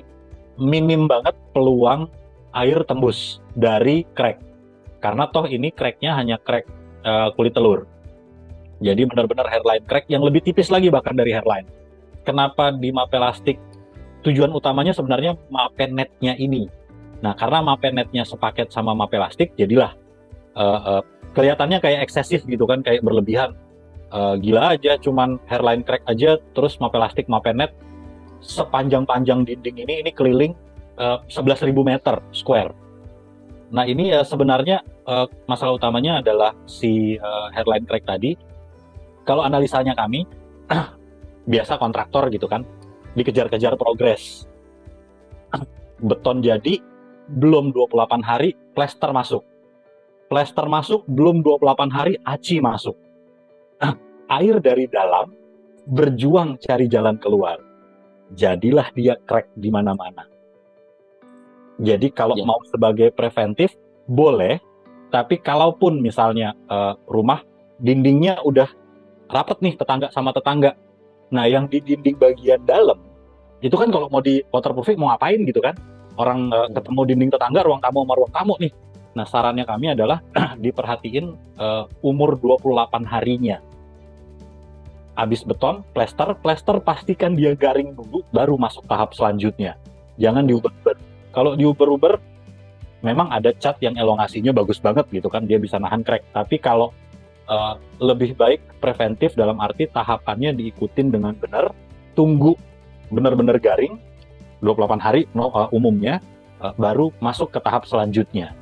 minim banget peluang air tembus dari crack. Karena toh ini cracknya hanya crack kulit telur. Jadi benar-benar hairline crack yang lebih tipis lagi bahkan dari hairline. Kenapa di Mapelastik? Tujuan utamanya sebenarnya Mapenetnya ini. Nah, karena Mapenetnya sepaket sama Mapelastik, jadilah kelihatannya kayak eksesif gitu kan, kayak berlebihan. Gila aja, cuman hairline crack aja, terus Mapelastik, Mapenet, sepanjang-panjang dinding ini keliling 11.000 meter square. Nah, ini sebenarnya masalah utamanya adalah si hairline crack tadi. Kalau analisanya kami, biasa kontraktor gitu kan, dikejar-kejar progres. Beton jadi, belum 28 hari, plester masuk. Plester masuk, belum 28 hari, aci masuk. Air dari dalam berjuang cari jalan keluar. Jadilah dia crack di mana-mana. Jadi kalau mau sebagai preventif, boleh. Tapi kalaupun misalnya rumah dindingnya udah rapet nih tetangga sama tetangga. Nah, yang di dinding bagian dalam, itu kan kalau mau di waterproofing mau ngapain gitu kan? Orang ketemu dinding tetangga, ruang tamu sama ruang tamu nih. Nah, sarannya kami adalah diperhatiin umur 28 harinya. Habis beton, plester pastikan dia garing dulu, baru masuk tahap selanjutnya. Jangan diuber-uber. Kalau diuber-uber, memang ada cat yang elongasinya bagus banget gitu kan, dia bisa nahan crack. Tapi kalau lebih baik preventif dalam arti tahapannya diikutin dengan benar, tunggu benar-benar garing, 28 hari umumnya, baru masuk ke tahap selanjutnya.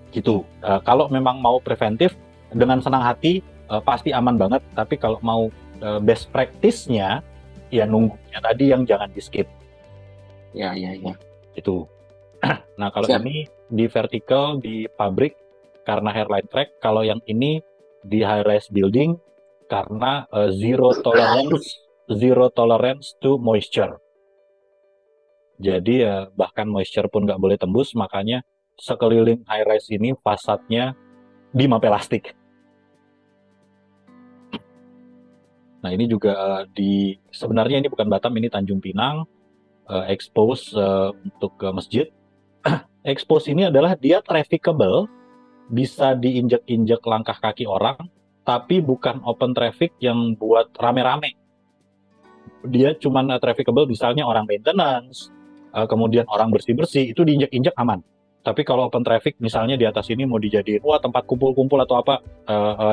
Gitu. Kalau memang mau preventif, dengan senang hati, pasti aman banget. Tapi kalau mau best practice-nya, ya nunggunya tadi yang jangan di-skip. Ya. Itu. Nah, kalau ini di vertical di pabrik karena hairline crack, kalau yang ini di high-rise building karena zero tolerance to moisture. Jadi bahkan moisture pun nggak boleh tembus, makanya sekeliling high-rise ini fasadnya di Mapelastik. Nah, ini juga sebenarnya ini bukan Batam, ini Tanjung Pinang. Expose untuk masjid. Expose ini adalah dia trafficable, bisa diinjak-injak langkah kaki orang, tapi bukan open traffic yang buat rame-rame. Dia cuma trafficable misalnya orang maintenance, kemudian orang bersih-bersih, itu diinjak-injak aman. Tapi kalau open traffic misalnya di atas ini mau dijadiin tempat kumpul-kumpul atau apa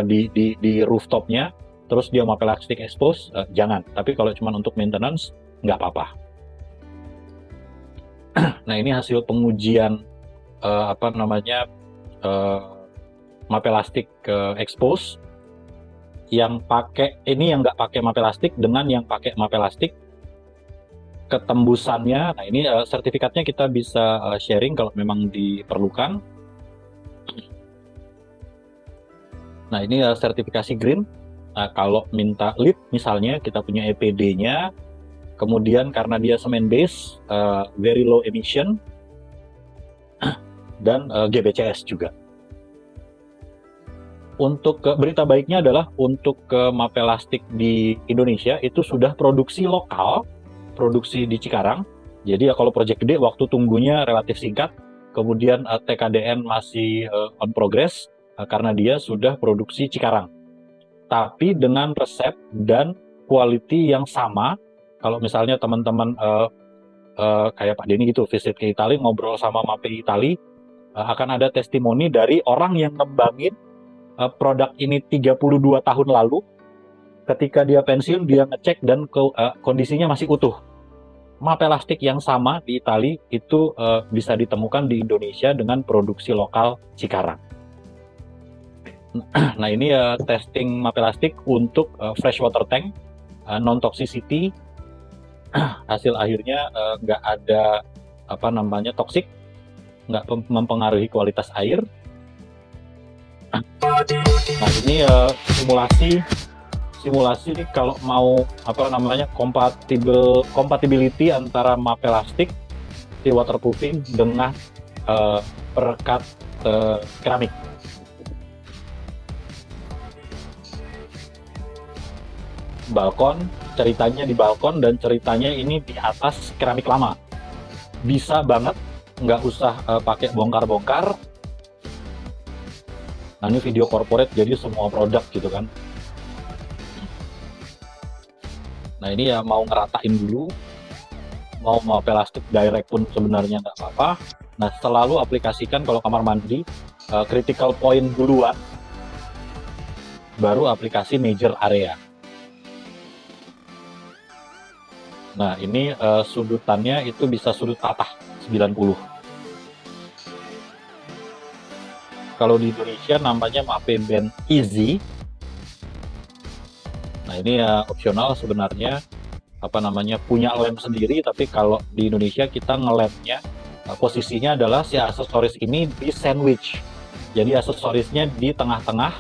di rooftopnya, terus dia Mapelastik expose, jangan. Tapi kalau cuma untuk maintenance, nggak apa-apa. Nah, ini hasil pengujian Mapelastik expose yang pakai ini, yang nggak pakai Mapelastik dengan yang pakai Mapelastik, ketembusannya. Nah, ini sertifikatnya kita bisa sharing kalau memang diperlukan. Nah, ini sertifikasi green. Nah, kalau minta LEED misalnya, kita punya EPD-nya. Kemudian karena dia semen base, very low emission, dan GBCS juga. Untuk berita baiknya adalah untuk Mapelastik di Indonesia itu sudah produksi lokal, produksi di Cikarang. Jadi kalau proyek gede waktu tunggunya relatif singkat. Kemudian TKDN masih on progress karena dia sudah produksi Cikarang. Tapi dengan resep dan quality yang sama. Kalau misalnya teman-teman kayak Pak Denny gitu, visit ke Italia, ngobrol sama Mape Italia, akan ada testimoni dari orang yang ngembangin produk ini 32 tahun lalu. Ketika dia pensiun, dia ngecek dan kondisinya masih utuh. Mapelastik yang sama di Italia itu bisa ditemukan di Indonesia dengan produksi lokal Cikarang. Nah, ini testing Mapelastik untuk freshwater tank, non-toxicity. Hasil akhirnya nggak ada toksik, nggak mempengaruhi kualitas air. Nah, ini simulasi nih kalau mau compatibility antara Mapelastik di waterproofing dengan perekat keramik. Balkon, ceritanya di balkon, dan ceritanya ini di atas keramik lama. bisa banget, nggak usah pakai bongkar-bongkar. Nah ini video corporate, jadi semua produk gitu kan. Nah ini ya mau ngeratain dulu, mau plastik direct pun sebenarnya nggak apa-apa. Nah selalu aplikasikan kalau kamar mandi critical point duluan, baru aplikasi major area. Nah ini sudutannya itu bisa sudut patah 90. Kalau di Indonesia namanya MAPE Band Easy. Nah ini ya opsional sebenarnya, punya lem sendiri, tapi kalau di Indonesia kita ngelemnya posisinya adalah si aksesoris ini di sandwich. Jadi aksesorisnya di tengah-tengah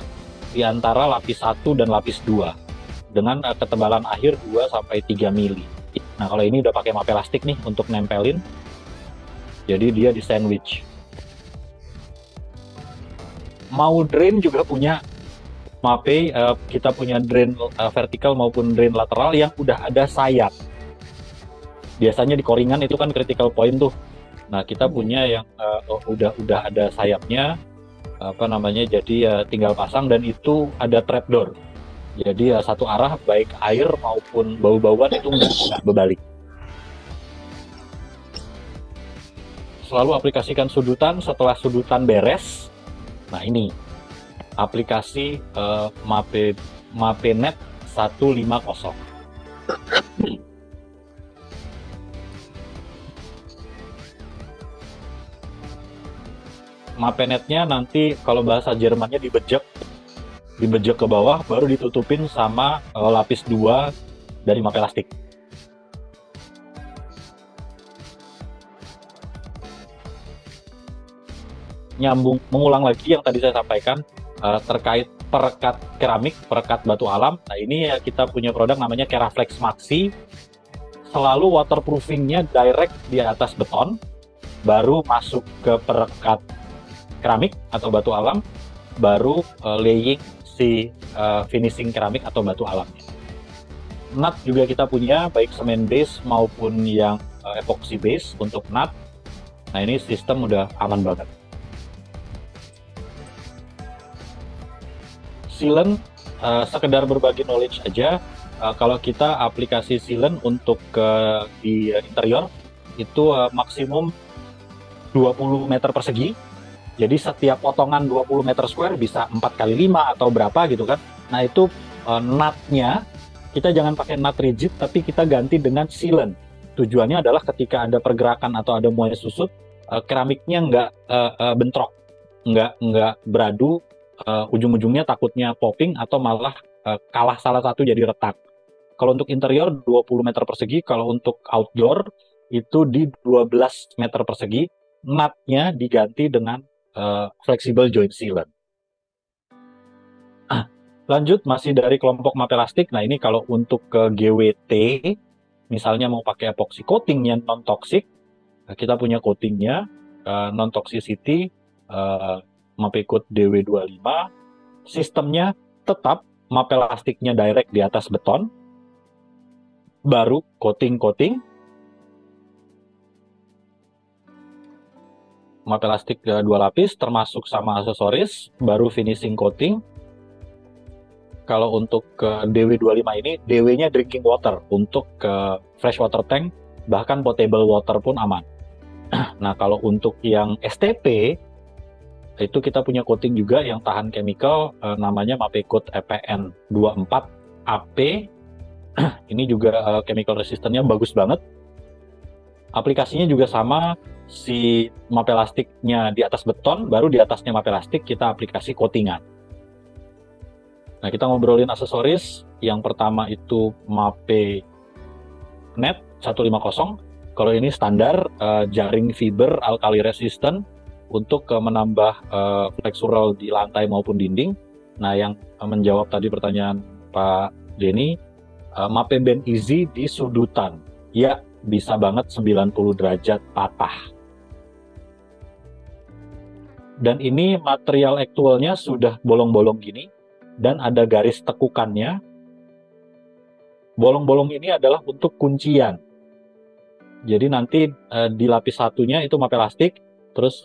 di antara lapis 1 dan lapis 2 dengan ketebalan akhir 2-3 mili. Nah kalau ini udah pakai MAPE elastik nih untuk nempelin, jadi dia di sandwich. Mau drain juga punya MAPE, kita punya drain vertikal maupun drain lateral yang udah ada sayap. Biasanya di koringan itu kan critical point tuh. Nah kita punya yang udah ada sayapnya, jadi tinggal pasang, dan itu ada trapdoor. Jadi satu arah baik air maupun bau-bauan itu nggak berbalik. Selalu aplikasikan sudutan. Setelah sudutan beres, nah ini aplikasi MAPE Net 150. MAPE Netnya nanti kalau bahasa Jermannya dibejek ke bawah, baru ditutupin sama lapis 2 dari MAPE elastik. Nyambung, mengulang lagi yang tadi saya sampaikan terkait perekat keramik, perekat batu alam. Nah ini ya kita punya produk namanya Keraflex Maxi. Selalu waterproofingnya direct di atas beton, baru masuk ke perekat keramik atau batu alam, baru laying si finishing keramik atau batu alamnya. Nut juga kita punya, baik semen base maupun yang epoxy base untuk nut. Nah ini sistem udah aman banget. Sealant, sekedar berbagi knowledge aja, kalau kita aplikasi sealant untuk di interior itu maksimum 20 meter persegi. Jadi setiap potongan 20 meter square bisa 4x5 atau berapa gitu kan. Nah itu nutnya kita jangan pakai nut rigid, tapi kita ganti dengan sealant. Tujuannya adalah ketika ada pergerakan atau ada muanya susut, keramiknya nggak bentrok, nggak beradu. Ujung-ujungnya takutnya popping atau malah kalah salah satu jadi retak. Kalau untuk interior 20 meter persegi, kalau untuk outdoor itu di 12 meter persegi, nutnya diganti dengan flexible joint sealant. Lanjut, masih dari kelompok MAPE elastik. Nah ini kalau untuk ke GWT, misalnya mau pakai epoxy coating yang non-toxic, kita punya coatingnya non-toxicity, MAPE Code DW25. Sistemnya tetap MAPE elastiknya direct di atas beton, baru coating. MAPE elastik 2 lapis termasuk sama aksesoris, baru finishing coating. Kalau untuk ke DW25 ini, DW-nya drinking water, untuk ke fresh water tank, bahkan potable water pun aman. Nah kalau untuk yang STP, itu kita punya coating juga yang tahan chemical, namanya MAPE Code EPN 24 AP. Ini juga chemical resistance-nya bagus banget. Aplikasinya juga sama, si MAPE elastiknya di atas beton, baru di atasnya MAPE elastik kita aplikasi coatingan. Nah kita ngobrolin aksesoris. Yang pertama itu MAPE Net 150. Kalau ini standar jaring fiber alkali resistant, untuk menambah flexural di lantai maupun dinding. Nah, yang menjawab tadi pertanyaan Pak Denny, MAPE Band Easy di sudutan. Ya, bisa banget 90 derajat patah. Dan ini material aktualnya sudah bolong-bolong gini, dan ada garis tekukannya. Bolong-bolong ini adalah untuk kuncian. Jadi nanti di lapis satunya itu MAPE Elastic, terus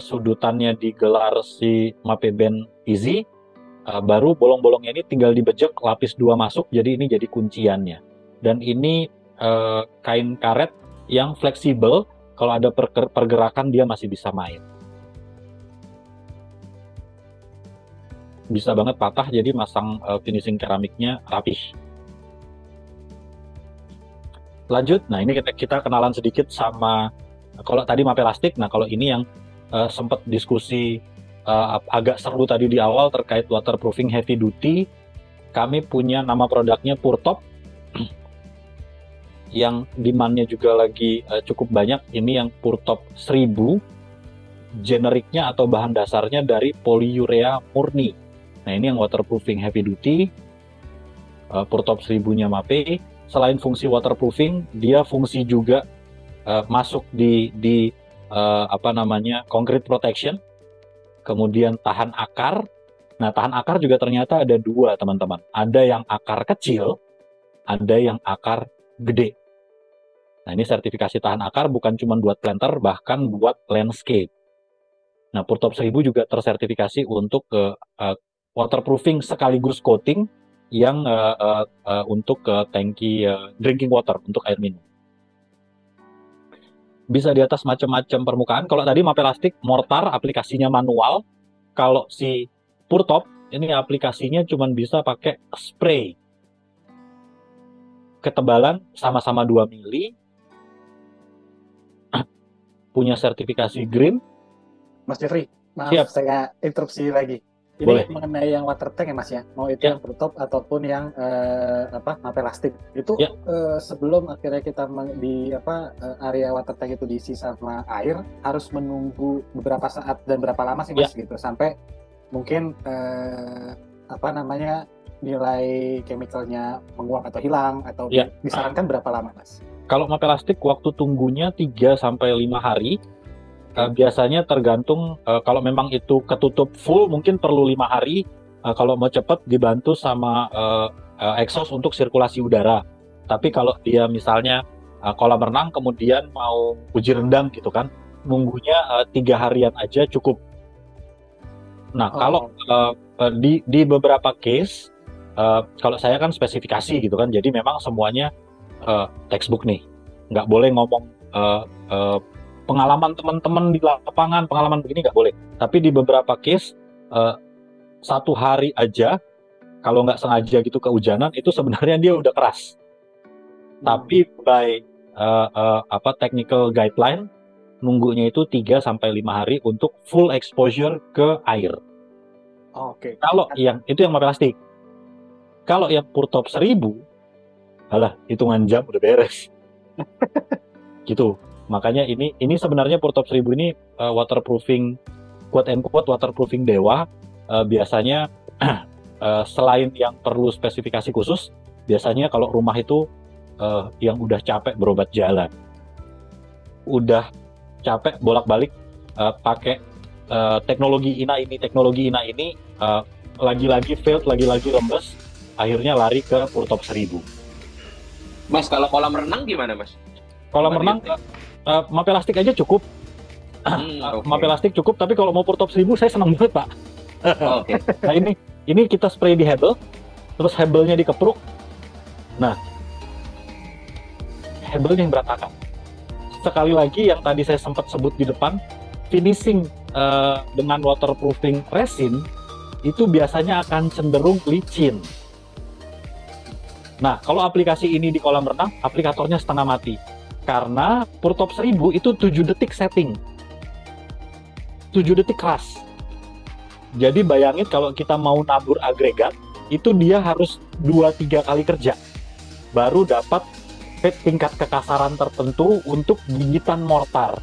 sudutannya digelar si MAPE Band Easy, baru bolong-bolongnya ini tinggal dibejek, lapis 2 masuk, jadi ini jadi kunciannya. Dan ini kain karet yang fleksibel, kalau ada pergerakan dia masih bisa main. Bisa banget patah, jadi masang finishing keramiknya rapih. Lanjut, nah ini kita kenalan sedikit sama, kalau tadi MAPE Elastic, nah kalau ini yang sempat diskusi agak seru tadi di awal terkait waterproofing heavy duty, kami punya nama produknya Purtop, yang demand-nya juga lagi cukup banyak. Ini yang Purtop 1000, generiknya atau bahan dasarnya dari polyurea murni. Nah ini yang waterproofing heavy duty, Purtop 1000-nya MAPE. Selain fungsi waterproofing, dia fungsi juga masuk di concrete protection, kemudian tahan akar. Nah tahan akar juga ternyata ada 2 teman-teman. Ada yang akar kecil, ada yang akar gede. Nah ini sertifikasi tahan akar bukan cuma buat planter, bahkan buat landscape. Nah Purtop 1000 juga tersertifikasi untuk waterproofing sekaligus coating yang untuk tangki drinking water, untuk air minum. Bisa di atas macam-macam permukaan. Kalau tadi MAPE Elastic mortar aplikasinya manual, kalau si Purtop ini aplikasinya cuma bisa pakai spray. Ketebalan sama-sama 2 mili, punya sertifikasi green. Mas Jeffrey, maaf Siap. saya interupsi lagi. Ini Boleh. mengenai yang water tank ya Mas ya, mau itu Ya. yang Purtop ataupun yang MAPE Elastic itu Ya. Sebelum akhirnya kita di area water tank itu diisi sama air, harus menunggu beberapa saat dan berapa lama sih Mas gitu sampai mungkin nilai chemicalnya menguap atau hilang, atau Ya. disarankan berapa lama Mas? Kalau MAPE Elastic waktu tunggunya 3-5 hari. Biasanya tergantung, kalau memang itu ketutup full mungkin perlu 5 hari. Kalau mau cepat dibantu sama exhaust untuk sirkulasi udara. Tapi kalau dia misalnya kolam renang kemudian mau uji rendang gitu kan, nunggunya 3 harian aja cukup. Nah kalau di beberapa case, kalau saya kan spesifikasi gitu kan, jadi memang semuanya textbook nih, nggak boleh ngomong pengalaman teman-teman di lapangan, pengalaman begini nggak boleh. Tapi di beberapa case 1 hari aja, kalau nggak sengaja gitu kehujanan, itu sebenarnya dia udah keras. Tapi by technical guideline, nunggunya itu 3-5 hari untuk full exposure ke air. Oke. Kalau yang itu yang MAPE Elastic. Kalau yang Purtop 1000, alah hitungan jam udah beres. Gitu. Makanya ini sebenarnya Purtop 1000 ini waterproofing, quote and quote waterproofing dewa. Biasanya selain yang perlu spesifikasi khusus, biasanya kalau rumah itu yang udah capek berobat jalan, udah capek bolak-balik pakai teknologi ina ini, lagi-lagi failed, lagi-lagi rembes, akhirnya lari ke Purtop 1000. Mas, kalau kolam renang gimana Mas? Kolam renang MAPE Elastic aja cukup. Okay. MAPE Elastic cukup, tapi kalau mau Purtop 1000 saya senang banget Pak. Oke. Nah ini kita spray di hebel, terus hebelnya dikepruk. Nah, hebelnya yang berantakan. Sekali lagi yang tadi saya sempat sebut di depan, finishing dengan waterproofing resin itu biasanya akan cenderung licin. Nah, kalau aplikasi ini di kolam renang, aplikatornya setengah mati. Karena Purtop 1000 itu 7 detik setting. 7 detik keras. Jadi bayangin kalau kita mau nabur agregat, itu dia harus 2-3 kali kerja. Baru dapat tingkat kekasaran tertentu untuk gigitan mortar.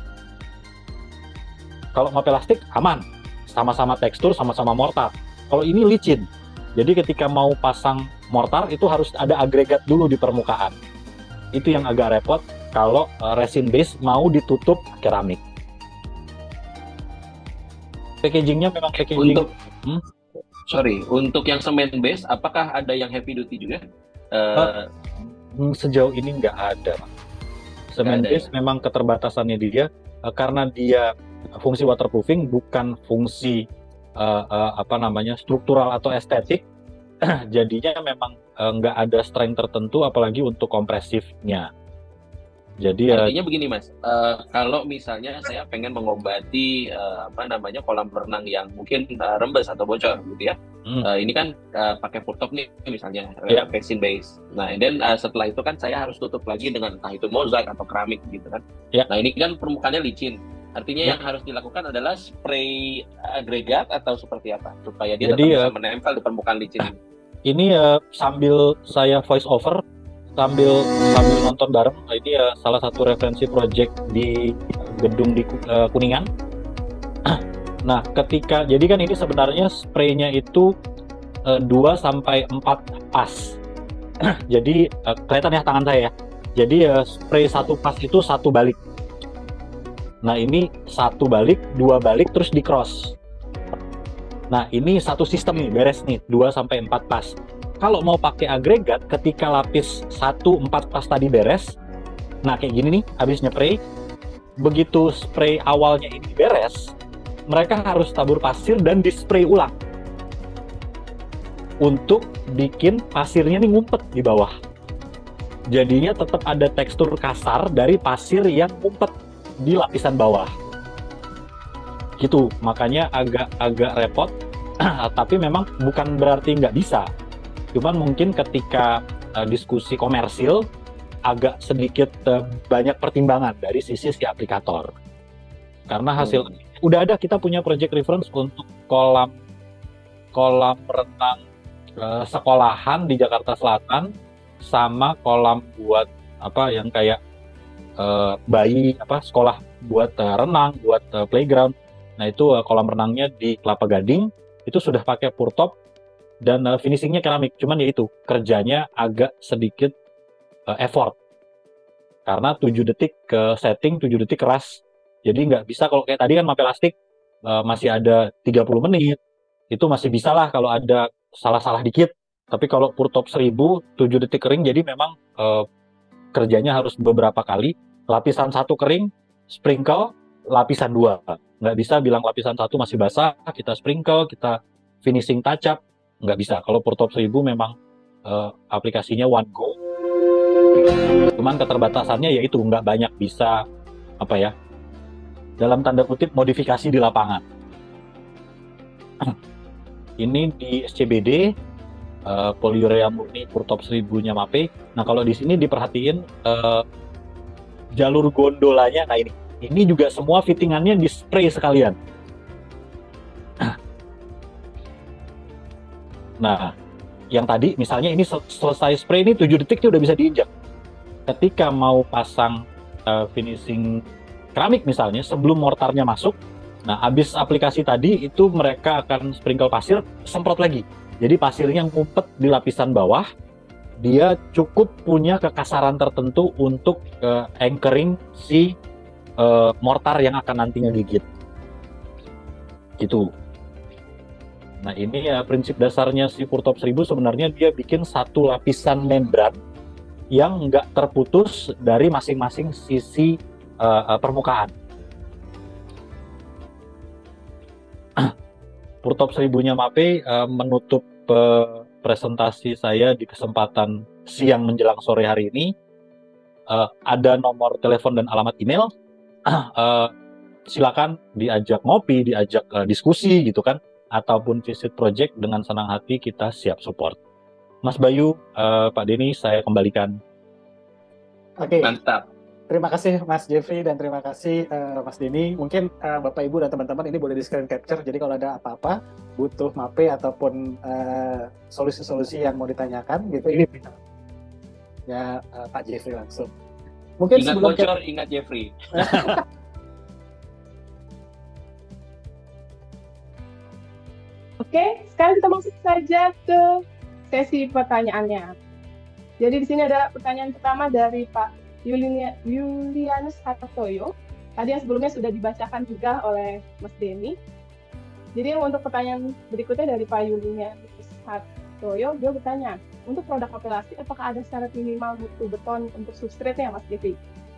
Kalau MAPE Elastic aman. Sama-sama tekstur, sama-sama mortar. Kalau ini licin. Jadi ketika mau pasang mortar, itu harus ada agregat dulu di permukaan. Itu yang agak repot kalau resin base mau ditutup keramik. Packagingnya memang packaging. Untuk yang semen base, apakah ada yang heavy duty juga? Sejauh ini nggak ada, Pak. Semen Nggak ada base memang keterbatasannya dia karena dia fungsi waterproofing bukan fungsi struktural atau estetik. Jadinya memang nggak ada strength tertentu apalagi untuk kompresifnya. Jadi Artinya begini Mas, kalau misalnya saya pengen mengobati kolam renang yang mungkin rembes atau bocor gitu ya, ini kan pakai purtop nih misalnya, resin base. Nah, dan setelah itu kan saya harus tutup lagi dengan entah itu mozaik atau keramik gitu kan. Nah, ini kan permukaannya licin. Artinya yang harus dilakukan adalah spray agregat atau seperti apa supaya dia tetap bisa menempel di permukaan licin ini. Ini sambil saya voice over sambil nonton bareng, ini salah satu referensi project di gedung di Kuningan. Nah, jadi kan ini sebenarnya spraynya itu 2 sampai 4 pas. Jadi kelihatan ya tangan saya ya. Jadi spray 1 pas itu 1 balik. Nah, ini 1 balik, 2 balik terus di cross. Nah, ini satu sistem nih, beres nih, 2 sampai 4 pas. Kalau mau pakai agregat, ketika lapis 1-4 pas tadi beres, nah kayak gini nih, habis spray, begitu spray awalnya ini beres, mereka harus tabur pasir dan di-spray ulang untuk bikin pasirnya nih ngumpet di bawah. Jadinya tetap ada tekstur kasar dari pasir yang ngumpet di lapisan bawah. Gitu, makanya agak repot, tapi memang bukan berarti nggak bisa. Cuman mungkin ketika diskusi komersil agak sedikit banyak pertimbangan dari sisi si aplikator. Karena hasil udah ada, kita punya project reference untuk kolam renang sekolahan di Jakarta Selatan sama kolam buat yang kayak bayi sekolah buat renang, buat playground. Nah, itu kolam renangnya di Kelapa Gading itu sudah pakai purtop dan finishingnya keramik, cuman ya itu kerjanya agak sedikit effort karena 7 detik ke setting, 7 detik keras, jadi nggak bisa kalau kayak tadi kan map elastik masih ada 30 menit, itu masih bisa lah kalau ada salah-salah dikit, tapi kalau purtop 1000 7 detik kering, jadi memang kerjanya harus beberapa kali, lapisan 1 kering, sprinkle, lapisan 2, nggak bisa bilang lapisan 1 masih basah, kita sprinkle, kita finishing touch up, nggak bisa. Kalau purtop 1000 memang aplikasinya one go. Cuman keterbatasannya yaitu nggak banyak bisa dalam tanda kutip modifikasi di lapangan. Ini di SCBD polyurea murni purtop 1000-nya MAPE. Nah, kalau di sini diperhatiin jalur gondolanya, nah ini juga semua fittingannya di spray sekalian. Nah, yang tadi misalnya ini selesai spray ini 7 detik udah bisa diinjak. Ketika mau pasang finishing keramik misalnya, sebelum mortarnya masuk, nah habis aplikasi tadi itu mereka akan sprinkle pasir, semprot lagi. Jadi pasirnya ngumpet di lapisan bawah, dia cukup punya kekasaran tertentu untuk anchoring si mortar yang akan nantinya gigit. Gitu. Nah, ini ya prinsip dasarnya si purtop 1000 sebenarnya dia bikin satu lapisan membran yang nggak terputus dari masing-masing sisi permukaan. Purtop 1000-nya MAPE menutup presentasi saya di kesempatan siang menjelang sore hari ini. Ada nomor telepon dan alamat email. Silakan diajak ngopi, diajak diskusi gitu kan, ataupun visit project, dengan senang hati kita siap support. Mas Bayu, Pak Denny, saya kembalikan. Oke. Mantap. Terima kasih Mas Jeffrey dan terima kasih Mas Denny. Mungkin Bapak Ibu dan teman-teman ini boleh di screen capture. Jadi kalau ada apa-apa, butuh MAPE ataupun solusi-solusi yang mau ditanyakan gitu, ini bisa ya Pak Jeffrey langsung. Mungkin ingat bocor, ingat Jeffrey. Oke, sekarang kita masuk saja ke sesi pertanyaannya. Jadi di sini ada pertanyaan pertama dari Pak Julianus Hartoyo. Tadi yang sebelumnya sudah dibacakan juga oleh Mas Denny. Jadi untuk pertanyaan berikutnya dari Pak Julianus Hartoyo, dia bertanya, untuk produk plastik apakah ada syarat minimal mutu beton untuk substrate-nya, Mas Jeffrey?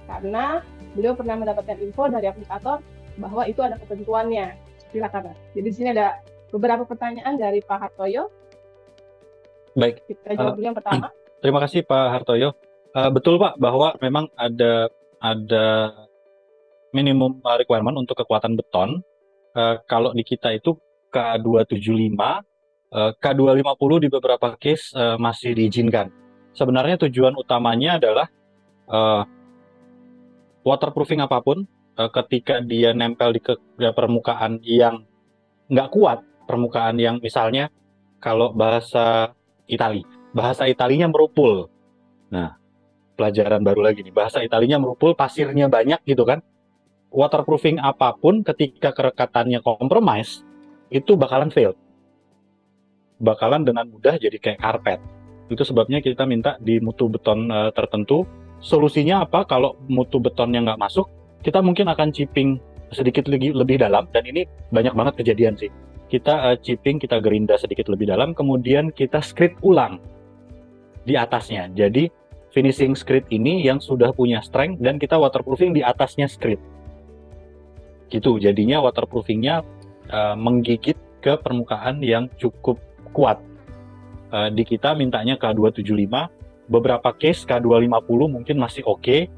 karena beliau pernah mendapatkan info dari aplikator bahwa itu ada ketentuannya. Silakan, Mas. Jadi di sini ada beberapa pertanyaan dari Pak Hartoyo. Baik. Kita jawab dulu yang pertama. Terima kasih Pak Hartoyo. Betul Pak, bahwa memang ada minimum requirement untuk kekuatan beton. Kalau di kita itu K275, K250 di beberapa case masih diizinkan. Sebenarnya tujuan utamanya adalah waterproofing apapun, ketika dia nempel di permukaan yang nggak kuat, permukaan yang misalnya kalau bahasa Italinya merupul. Nah, pelajaran baru lagi nih, bahasa Italinya merupul, pasirnya banyak gitu kan. Waterproofing apapun ketika kerekatannya compromise, itu bakalan fail. Bakalan dengan mudah jadi kayak karpet. Itu sebabnya kita minta di mutu beton tertentu. Solusinya apa? Kalau mutu betonnya nggak masuk, kita mungkin akan chipping sedikit lebih dalam, dan ini banyak banget kejadian sih. Kita chipping, kita gerinda sedikit lebih dalam, kemudian kita screed ulang di atasnya. Jadi finishing screed ini yang sudah punya strength, dan kita waterproofing di atasnya screed. Gitu, jadinya waterproofingnya menggigit ke permukaan yang cukup kuat. Di kita mintanya K275, beberapa case K250 mungkin masih oke,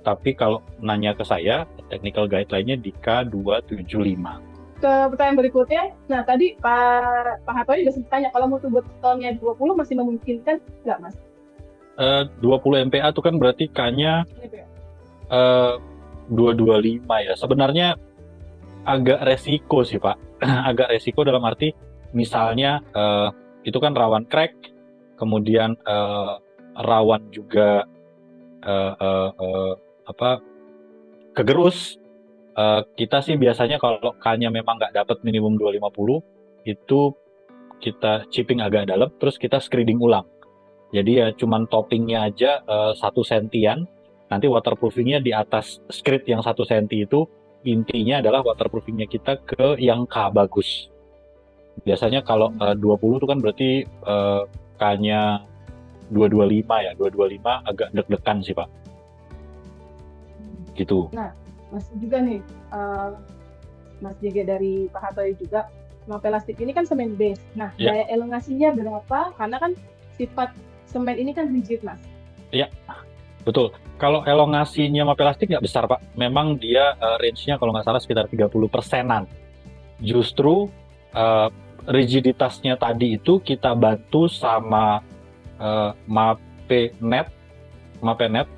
tapi kalau nanya ke saya, technical guideline-nya di K275. Ke pertanyaan berikutnya, nah tadi Pak Hartoyo juga sempat tanya, kalau mutu betonnya 20 masih memungkinkan nggak, Mas? 20 MPa itu kan berarti K-nya 225 ya. Sebenarnya agak resiko sih Pak, agak resiko dalam arti misalnya itu kan rawan crack, kemudian rawan juga kegerus. Kita sih biasanya kalau K-nya memang nggak dapat minimum 250, itu kita chipping agak dalam, terus kita screeding ulang. Jadi ya cuman toppingnya aja 1 sentian, nanti waterproofingnya di atas screed yang 1 senti itu. Intinya adalah waterproofingnya kita ke yang K bagus. Biasanya kalau 20 itu kan berarti K-nya 225 ya. 225 agak deg-degan sih Pak. Gitu. Nah, masih juga nih, Mas Jige dari Pak Hartoyo juga, Mapelastik ini kan semen base. Nah, daya elongasinya berapa? Karena kan sifat semen ini kan rigid, Mas. Iya, betul. Kalau elongasinya Mapelastik nggak besar Pak. Memang dia range-nya kalau nggak salah sekitar 30%-an. Justru rigiditasnya tadi itu kita bantu sama MAPE net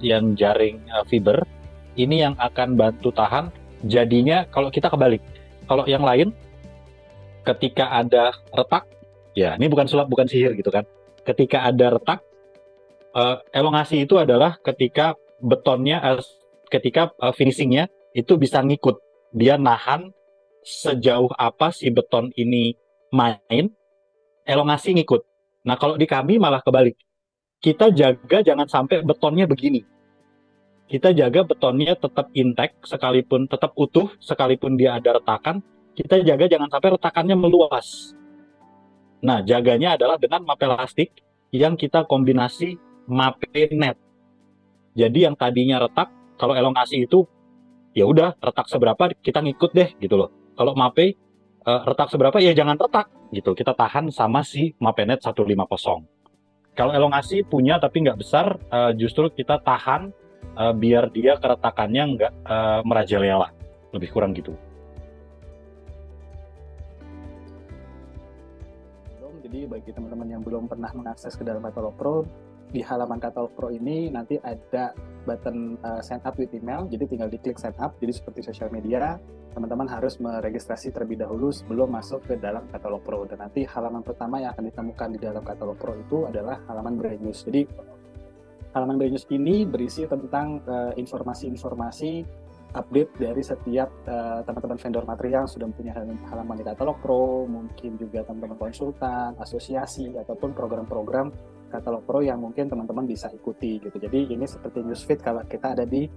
yang jaring fiber. Ini yang akan bantu tahan. Jadinya kalau kita kebalik, kalau yang lain ketika ada retak, ya ini bukan sulap, bukan sihir gitu kan. Ketika ada retak, elongasi itu adalah ketika betonnya, ketika finishingnya itu bisa ngikut, dia nahan sejauh apa si beton ini main, elongasi ngikut. Nah kalau di kami malah kebalik, kita jaga jangan sampai betonnya begini, kita jaga betonnya tetap intact, sekalipun tetap utuh, sekalipun dia ada retakan, kita jaga jangan sampai retakannya meluas. Nah jaganya adalah dengan Mapelastik yang kita kombinasi MAPE net. Jadi yang tadinya retak, kalau elongasi itu ya udah retak seberapa kita ngikut deh gitu loh. Kalau MAPE retak seberapa ya jangan retak gitu. Kita tahan sama si MAPE net 150. Kalau elongasi punya tapi nggak besar, justru kita tahan biar dia keretakannya nggak merajalela, lebih kurang gitu. Jadi bagi teman-teman yang belum pernah mengakses ke dalam Katalog Pro, di halaman Katalog Pro ini nanti ada button sign up with email, jadi tinggal diklik sign up. Jadi seperti sosial media, teman-teman harus meregistrasi terlebih dahulu sebelum masuk ke dalam Katalog Pro. Dan nanti halaman pertama yang akan ditemukan di dalam Katalog Pro itu adalah halaman Brand News. Jadi halaman Brand News ini berisi tentang informasi-informasi update dari setiap teman-teman vendor material yang sudah punya halaman di Katalog Pro, mungkin juga teman-teman konsultan, asosiasi, ataupun program-program Katalog Pro yang mungkin teman-teman bisa ikuti gitu. Jadi ini seperti newsfeed kalau kita ada di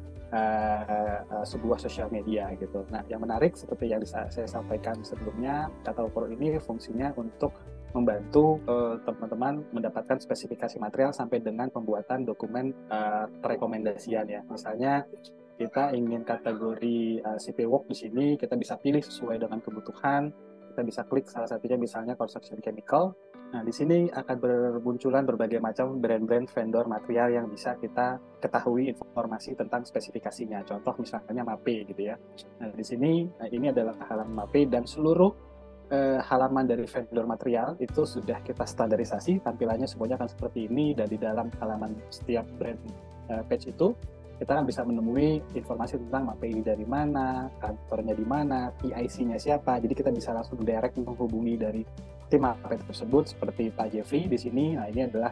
sebuah sosial media gitu. Nah yang menarik seperti yang saya sampaikan sebelumnya, Katalog Pro ini fungsinya untuk membantu teman-teman mendapatkan spesifikasi material sampai dengan pembuatan dokumen rekomendasian ya. Misalnya kita ingin kategori CP Work di sini, kita bisa pilih sesuai dengan kebutuhan. Kita bisa klik salah satunya misalnya construction chemical. Nah, di sini akan bermunculan berbagai macam brand-brand vendor material yang bisa kita ketahui informasi tentang spesifikasinya. Contoh misalnya MAPE gitu ya. Nah, di sini ini adalah halaman MAPE dan seluruh halaman dari vendor material itu sudah kita standarisasi, tampilannya semuanya akan seperti ini, dan di dalam halaman setiap brand page itu kita kan bisa menemui informasi tentang MAPE ini dari mana, kantornya di mana, PIC-nya siapa. Jadi kita bisa langsung direct menghubungi dari tim MAPE tersebut seperti Pak Jeffrey di sini. Nah, ini adalah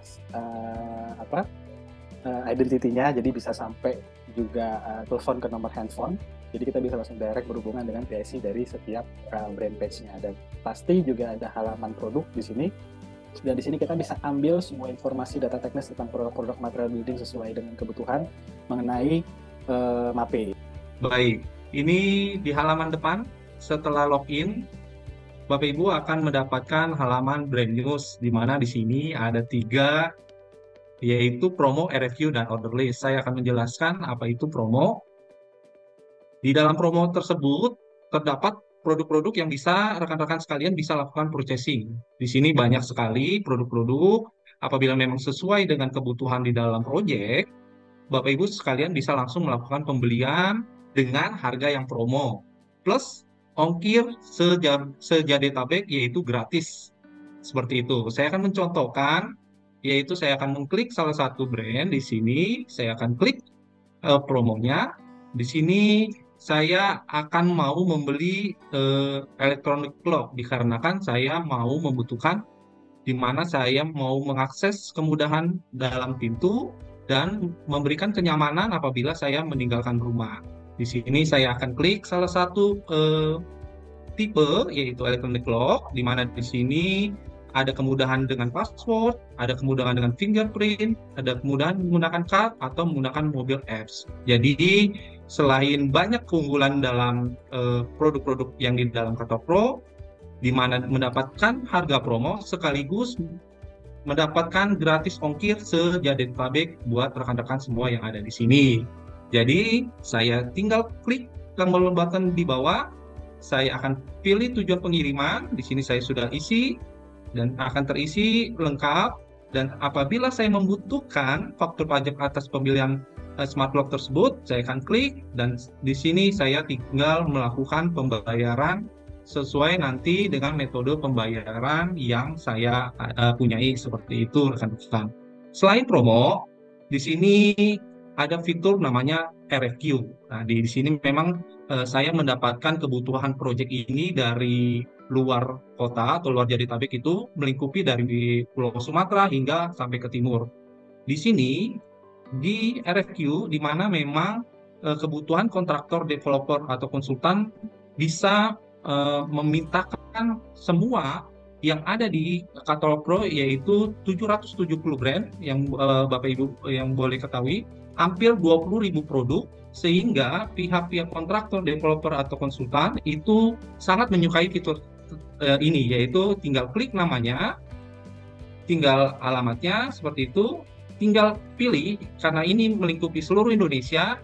identity-nya, jadi bisa sampai juga telepon ke nomor handphone. Jadi kita bisa langsung direct berhubungan dengan PIC dari setiap brand page-nya. Dan pasti juga ada halaman produk di sini. Dan di sini kita bisa ambil semua informasi data teknis tentang produk-produk material building sesuai dengan kebutuhan mengenai MAPE. Baik, ini di halaman depan setelah login, Bapak Ibu akan mendapatkan halaman brand news, di mana di sini ada 3, yaitu promo, RFQ, dan order list. Saya akan menjelaskan apa itu promo. Di dalam promo tersebut terdapat produk-produk yang bisa rekan-rekan sekalian bisa lakukan purchasing. Di sini banyak sekali produk-produk. Apabila memang sesuai dengan kebutuhan di dalam proyek, Bapak Ibu sekalian bisa langsung melakukan pembelian dengan harga yang promo. Plus ongkir sejadetabek, yaitu gratis. Seperti itu. Saya akan mencontohkan, yaitu saya akan mengklik salah satu brand di sini. Saya akan klik promonya. Di sini saya akan mau membeli electronic clock dikarenakan saya mau membutuhkan di mana saya mau mengakses kemudahan dalam pintu dan memberikan kenyamanan apabila saya meninggalkan rumah. Di sini saya akan klik salah satu tipe, yaitu electronic clock, di mana di sini ada kemudahan dengan password, ada kemudahan dengan fingerprint, ada kemudahan menggunakan card atau menggunakan mobile apps. Jadi selain banyak keunggulan dalam produk-produk yang di dalam Katalog Pro, di mana mendapatkan harga promo sekaligus mendapatkan gratis ongkir sejadetabek buat rekan-rekan semua yang ada di sini. Jadi saya tinggal klik tombol button di bawah, saya akan pilih tujuan pengiriman. Di sini saya sudah isi dan akan terisi lengkap. Dan apabila saya membutuhkan faktur pajak atas pembelian smart lock tersebut, saya akan klik dan di sini saya tinggal melakukan pembayaran sesuai nanti dengan metode pembayaran yang saya punyai, seperti itu rekan-rekan. Selain promo, di sini ada fitur namanya RFQ. Nah, di sini memang saya mendapatkan kebutuhan proyek ini dari luar kota atau luar Jabodetabek, itu melingkupi dari Pulau Sumatera hingga sampai ke timur. Di sini di RFQ, di mana memang kebutuhan kontraktor, developer atau konsultan bisa memintakan semua yang ada di Katalog Pro, yaitu 770 brand yang Bapak Ibu yang boleh ketahui, hampir 20.000 produk, sehingga pihak-pihak kontraktor, developer atau konsultan itu sangat menyukai fitur ini, yaitu tinggal klik namanya, tinggal alamatnya, seperti itu, tinggal pilih, karena ini melingkupi seluruh Indonesia,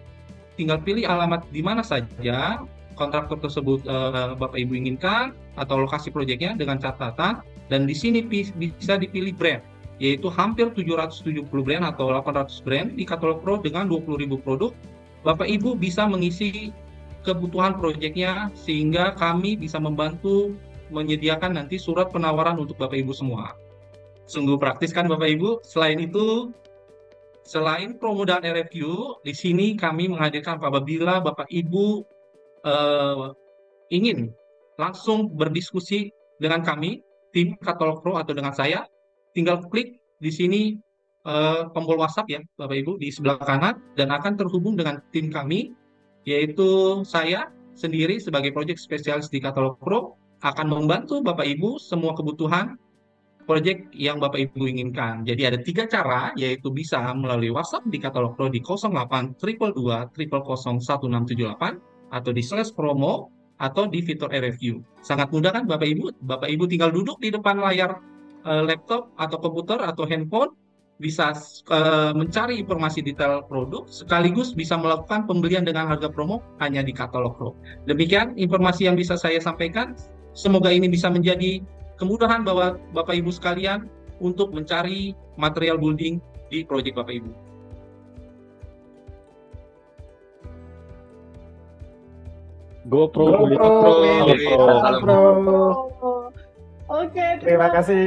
tinggal pilih alamat di mana saja kontraktor tersebut Bapak Ibu inginkan atau lokasi proyeknya dengan catatan, dan di sini bisa dipilih brand, yaitu hampir 770 brand atau 800 brand di Katalog Pro dengan 20.000 produk. Bapak Ibu bisa mengisi kebutuhan proyeknya sehingga kami bisa membantu menyediakan nanti surat penawaran untuk Bapak Ibu semua. Sungguh praktis kan Bapak Ibu? Selain itu, selain promo dan RFQ, di sini kami menghadirkan apabila Bapak Ibu ingin langsung berdiskusi dengan kami, tim Katalog Pro atau dengan saya, tinggal klik di sini tombol WhatsApp ya Bapak Ibu di sebelah kanan, dan akan terhubung dengan tim kami, yaitu saya sendiri sebagai project spesialis di Katalog Pro akan membantu Bapak Ibu semua kebutuhan proyek yang Bapak Ibu inginkan. Jadi ada 3 cara, yaitu bisa melalui WhatsApp di Katalog Pro di 08 222 000 1678 atau di /promo atau di fitur RFQ. Sangat mudah kan Bapak Ibu? Bapak Ibu tinggal duduk di depan layar laptop atau komputer atau handphone, bisa mencari informasi detail produk, sekaligus bisa melakukan pembelian dengan harga promo hanya di Katalog Pro. Demikian informasi yang bisa saya sampaikan. Semoga ini bisa menjadi kemudahan bahwa Bapak Ibu sekalian untuk mencari material building di proyek Bapak Ibu. GoPro. Oke, Terima kasih.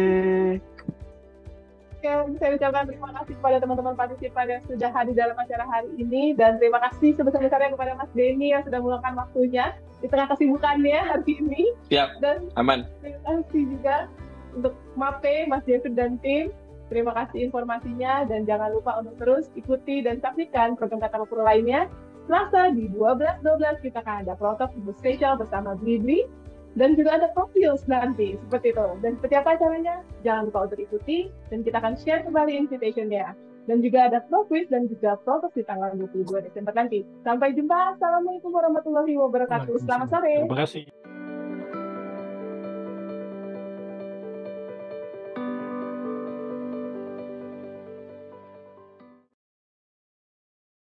Oke, saya ucapkan terima kasih kepada teman-teman partisipan yang sudah hadir dalam acara hari ini, dan terima kasih sebesar-besarnya kepada Mas Denny yang sudah meluangkan waktunya di tengah kesibukannya hari ini. Siap, Dan aman. terima kasih juga untuk MAPE, Mas Jeffrey dan tim. Terima kasih informasinya, dan jangan lupa untuk terus ikuti dan saksikan program Katalog Pro lainnya. Selasa di 12.12 kita akan ada Protok spesial bersama Blibli. Dan juga ada profil nanti, seperti itu. Dan seperti apa caranya? Jangan lupa untuk ikuti, dan kita akan share kembali invitation-nya. Dan juga ada pro quiz dan juga protos di tanggal 22 Desember nanti. Sampai jumpa. Assalamualaikum warahmatullahi wabarakatuh. Selamat sore. Terima kasih.